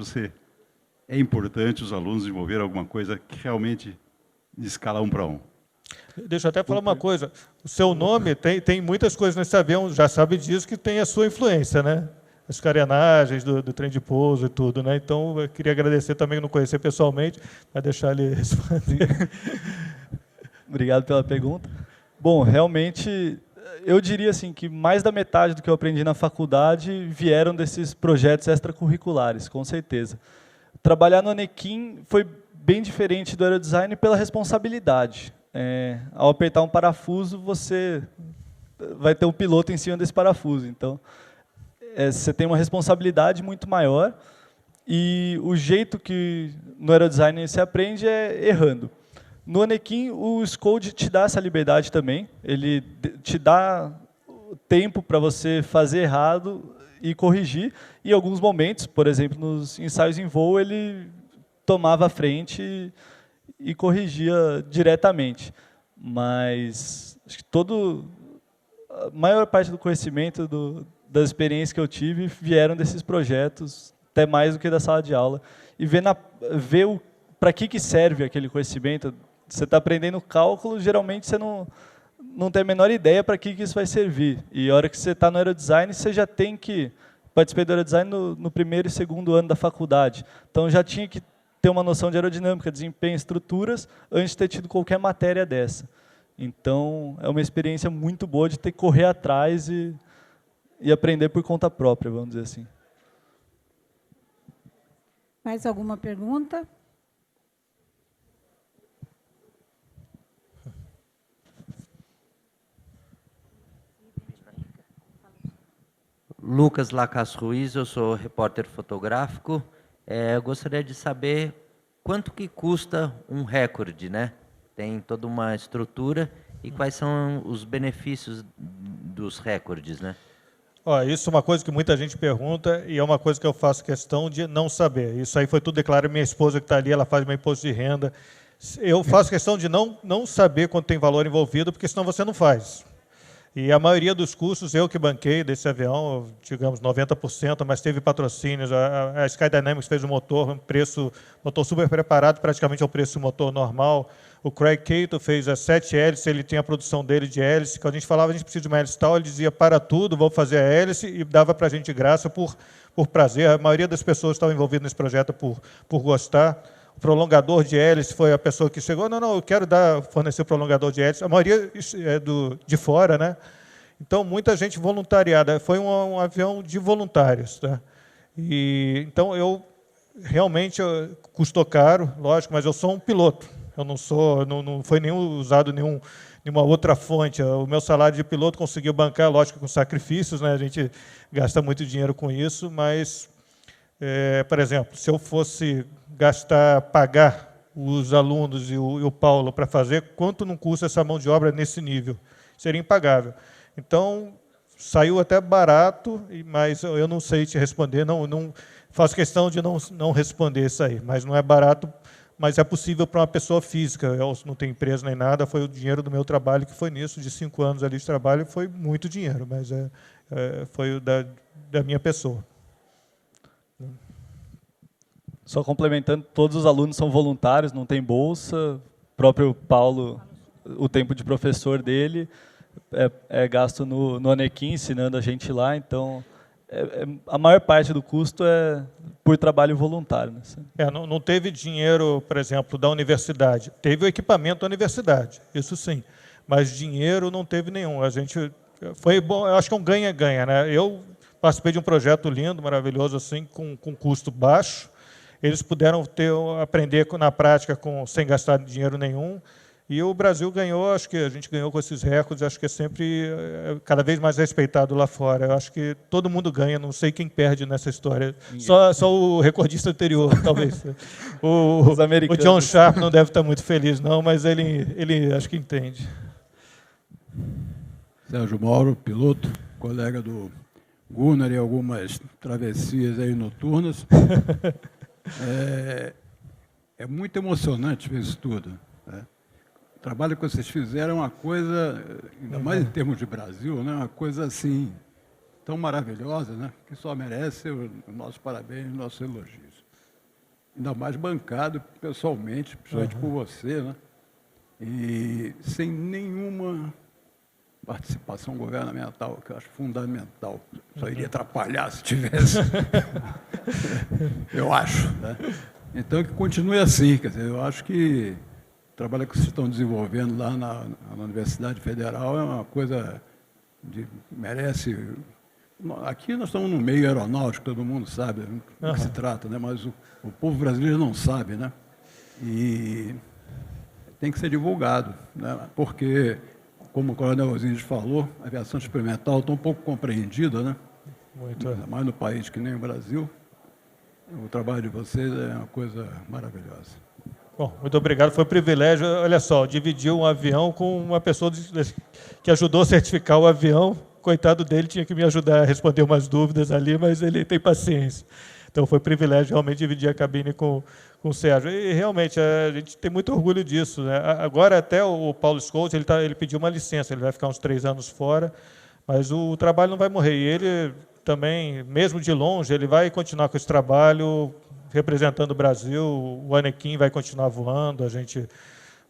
é importante os alunos desenvolver alguma coisa que realmente de escala 1 para 1. Deixa eu até falar uma coisa. O seu nome tem muitas coisas nesse avião, já sabe disso, que tem a sua influência, né? As carenagens do trem de pouso e tudo, né? Então, eu queria agradecer também, não conhecer pessoalmente, mas deixar ele responder. Obrigado pela pergunta. Bom, realmente, eu diria assim que mais da metade do que eu aprendi na faculdade vieram desses projetos extracurriculares, com certeza. Trabalhar no Anequim foi bem diferente do aerodesign pela responsabilidade. Ao apertar um parafuso, você vai ter um piloto em cima desse parafuso. Então, você tem uma responsabilidade muito maior e o jeito que no aerodesign se aprende é errando. No Anequim, o Scode te dá essa liberdade também. Ele te dá tempo para você fazer errado e corrigir. E em alguns momentos, por exemplo, nos ensaios em voo, ele tomava a frente e corrigia diretamente. Mas acho que a maior parte do conhecimento, das experiências que eu tive, vieram desses projetos, até mais do que da sala de aula. E ver para que serve aquele conhecimento. Você está aprendendo cálculo, geralmente você não tem a menor ideia para que isso vai servir. E a hora que você está no aerodesign, você já tem que participar do aerodesign no primeiro e segundo ano da faculdade. Então, já tinha que ter uma noção de aerodinâmica, desempenho, estruturas, antes de ter tido qualquer matéria dessa. Então, é uma experiência muito boa de ter que correr atrás e aprender por conta própria, vamos dizer assim. Mais alguma pergunta? Lucas Lacas Ruiz, eu sou repórter fotográfico. Eu gostaria de saber quanto que custa um recorde, né? Tem toda uma estrutura e quais são os benefícios dos recordes, né? Isso é uma coisa que muita gente pergunta e é uma coisa que eu faço questão de não saber. Isso aí foi tudo declarado. Minha esposa que está ali, ela faz meu imposto de renda. Eu faço questão de não saber quanto tem valor envolvido, porque senão você não faz. E a maioria dos custos eu que banquei desse avião, digamos 90%, mas teve patrocínios. A Skydynamics fez um motor super preparado, praticamente ao preço do motor normal. O Craig Cato fez as 7 hélices, ele tinha a produção dele de hélice. Quando a gente falava, a gente precisa de uma hélice tal, ele dizia, para tudo, vou fazer a hélice, e dava para a gente de graça por prazer. A maioria das pessoas estavam envolvidas nesse projeto por gostar. O prolongador de hélice foi a pessoa que chegou, não, eu quero fornecer o prolongador de hélice. A maioria é de fora, né? Então, muita gente voluntariada. Foi um avião de voluntários. Tá? Então, realmente custou caro, lógico, mas eu sou um piloto. Eu não foi usado nenhuma outra fonte. O meu salário de piloto conseguiu bancar, lógico, com sacrifícios, né? A gente gasta muito dinheiro com isso, mas, por exemplo, se eu fosse pagar os alunos e o Paulo para fazer, quanto não custa essa mão de obra nesse nível? Seria impagável. Então, saiu até barato, mas eu não sei te responder, não faço questão de não responder isso aí, mas não é barato, mas é possível para uma pessoa física. Eu não tenho empresa nem nada, foi o dinheiro do meu trabalho que foi nisso, de 5 anos ali de trabalho, foi muito dinheiro, mas foi da minha pessoa. Só complementando, todos os alunos são voluntários, não tem bolsa. O próprio Paulo, o tempo de professor dele é gasto no Anequim, ensinando a gente lá. Então, a maior parte do custo é por trabalho voluntário. Né? Não teve dinheiro, por exemplo, da universidade. Teve o equipamento da universidade, isso sim. Mas dinheiro não teve nenhum. Foi bom, eu acho que é um ganha-ganha. Né? Eu participei de um projeto lindo, maravilhoso, assim, com custo baixo. Eles puderam aprender na prática sem gastar dinheiro nenhum. E o Brasil ganhou, acho que a gente ganhou com esses recordes, acho que é sempre cada vez mais respeitado lá fora. Eu acho que todo mundo ganha, não sei quem perde nessa história. Só o recordista anterior, talvez. O John Sharp não deve estar muito feliz, não, mas ele acho que entende. Sérgio Mauro, piloto, colega do Gunnar e algumas travessias aí noturnas. É muito emocionante ver isso tudo. Né? O trabalho que vocês fizeram é uma coisa, ainda mais em termos de Brasil, né? Uma coisa assim, tão maravilhosa, né? Que só merece o nosso parabéns, os nossos elogios. Ainda mais bancado pessoalmente, principalmente por você, né? E sem nenhuma participação governamental, que eu acho fundamental. Só iria atrapalhar se tivesse. Eu acho. Né? Então, que continue assim. Quer dizer, eu acho que o trabalho que vocês estão desenvolvendo lá na Universidade Federal é uma coisa que merece... Aqui nós estamos no meio aeronáutico, todo mundo sabe do que se trata, né? Mas o povo brasileiro não sabe. Né? E tem que ser divulgado, né? Porque... Como o Coronel Osiris falou, a aviação experimental está um pouco compreendida, né? Muito. Ainda mais no país que nem o Brasil. O trabalho de vocês é uma coisa maravilhosa. Bom, muito obrigado. Foi um privilégio. Olha só, dividir um avião com uma pessoa que ajudou a certificar o avião. Coitado dele, tinha que me ajudar a responder umas dúvidas ali, mas ele tem paciência. Então, foi um privilégio realmente dividir a cabine com o Sérgio. E, realmente, a gente tem muito orgulho disso. Né? Agora, até o Paulo Scout, ele pediu uma licença, ele vai ficar uns 3 anos fora, mas o trabalho não vai morrer. E ele também, mesmo de longe, ele vai continuar com esse trabalho, representando o Brasil. O Anequim vai continuar voando, a gente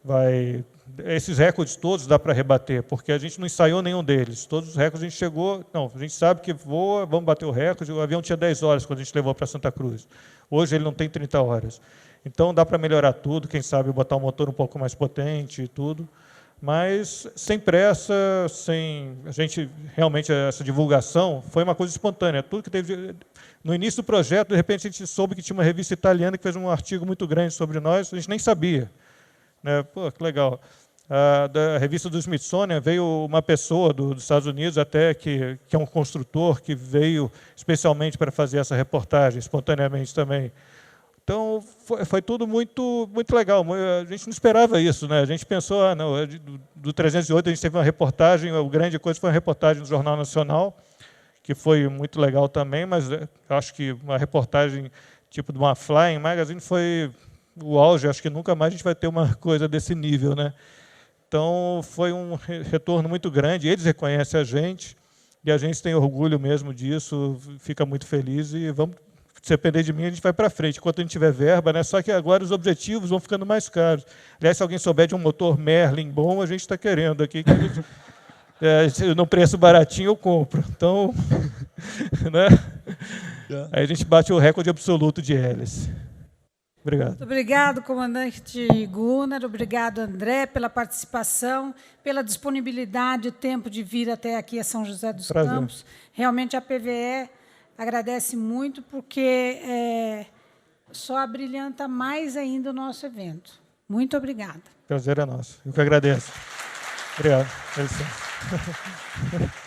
vai... Esses recordes todos dá para rebater, porque a gente não ensaiou nenhum deles. Todos os recordes a gente chegou... Não, a gente sabe que voa, vamos bater o recorde. O avião tinha 10 horas quando a gente levou para Santa Cruz. Hoje ele não tem 30 horas. Então dá para melhorar tudo, quem sabe botar um motor um pouco mais potente e tudo. mas sem pressa, sem a gente realmente essa divulgação foi uma coisa espontânea. Tudo que teve no início do projeto, de repente a gente soube que tinha uma revista italiana que fez um artigo muito grande sobre nós, a gente nem sabia, né? Pô, que legal. Da revista do Smithsonian veio uma pessoa dos Estados Unidos até que é um construtor que veio especialmente para fazer essa reportagem espontaneamente também. Então foi tudo muito legal. A gente não esperava isso, né? A gente pensou, não, do 308 a gente teve uma reportagem, a grande coisa foi uma reportagem do Jornal Nacional, que foi muito legal também, mas acho que uma reportagem tipo de uma Flying Magazine foi o auge. Acho que nunca mais a gente vai ter uma coisa desse nível, né? Então, foi um retorno muito grande, eles reconhecem a gente, e a gente tem orgulho mesmo disso, fica muito feliz, e vamos, se depender de mim, a gente vai para frente, enquanto a gente tiver verba, né? Só que agora os objetivos vão ficando mais caros. Aliás, se alguém souber de um motor Merlin bom, a gente está querendo aqui, que a gente, no preço baratinho eu compro. Então, né? Aí a gente bate o recorde absoluto de hélice. Obrigado. Muito obrigado, comandante Gunnar. Obrigado, André, pela participação, pela disponibilidade e tempo de vir até aqui a São José dos Campos. Realmente a PVE agradece muito, porque só abrilhanta mais ainda o nosso evento. Muito obrigada. Prazer é nosso. Eu que agradeço. Obrigado. Com licença.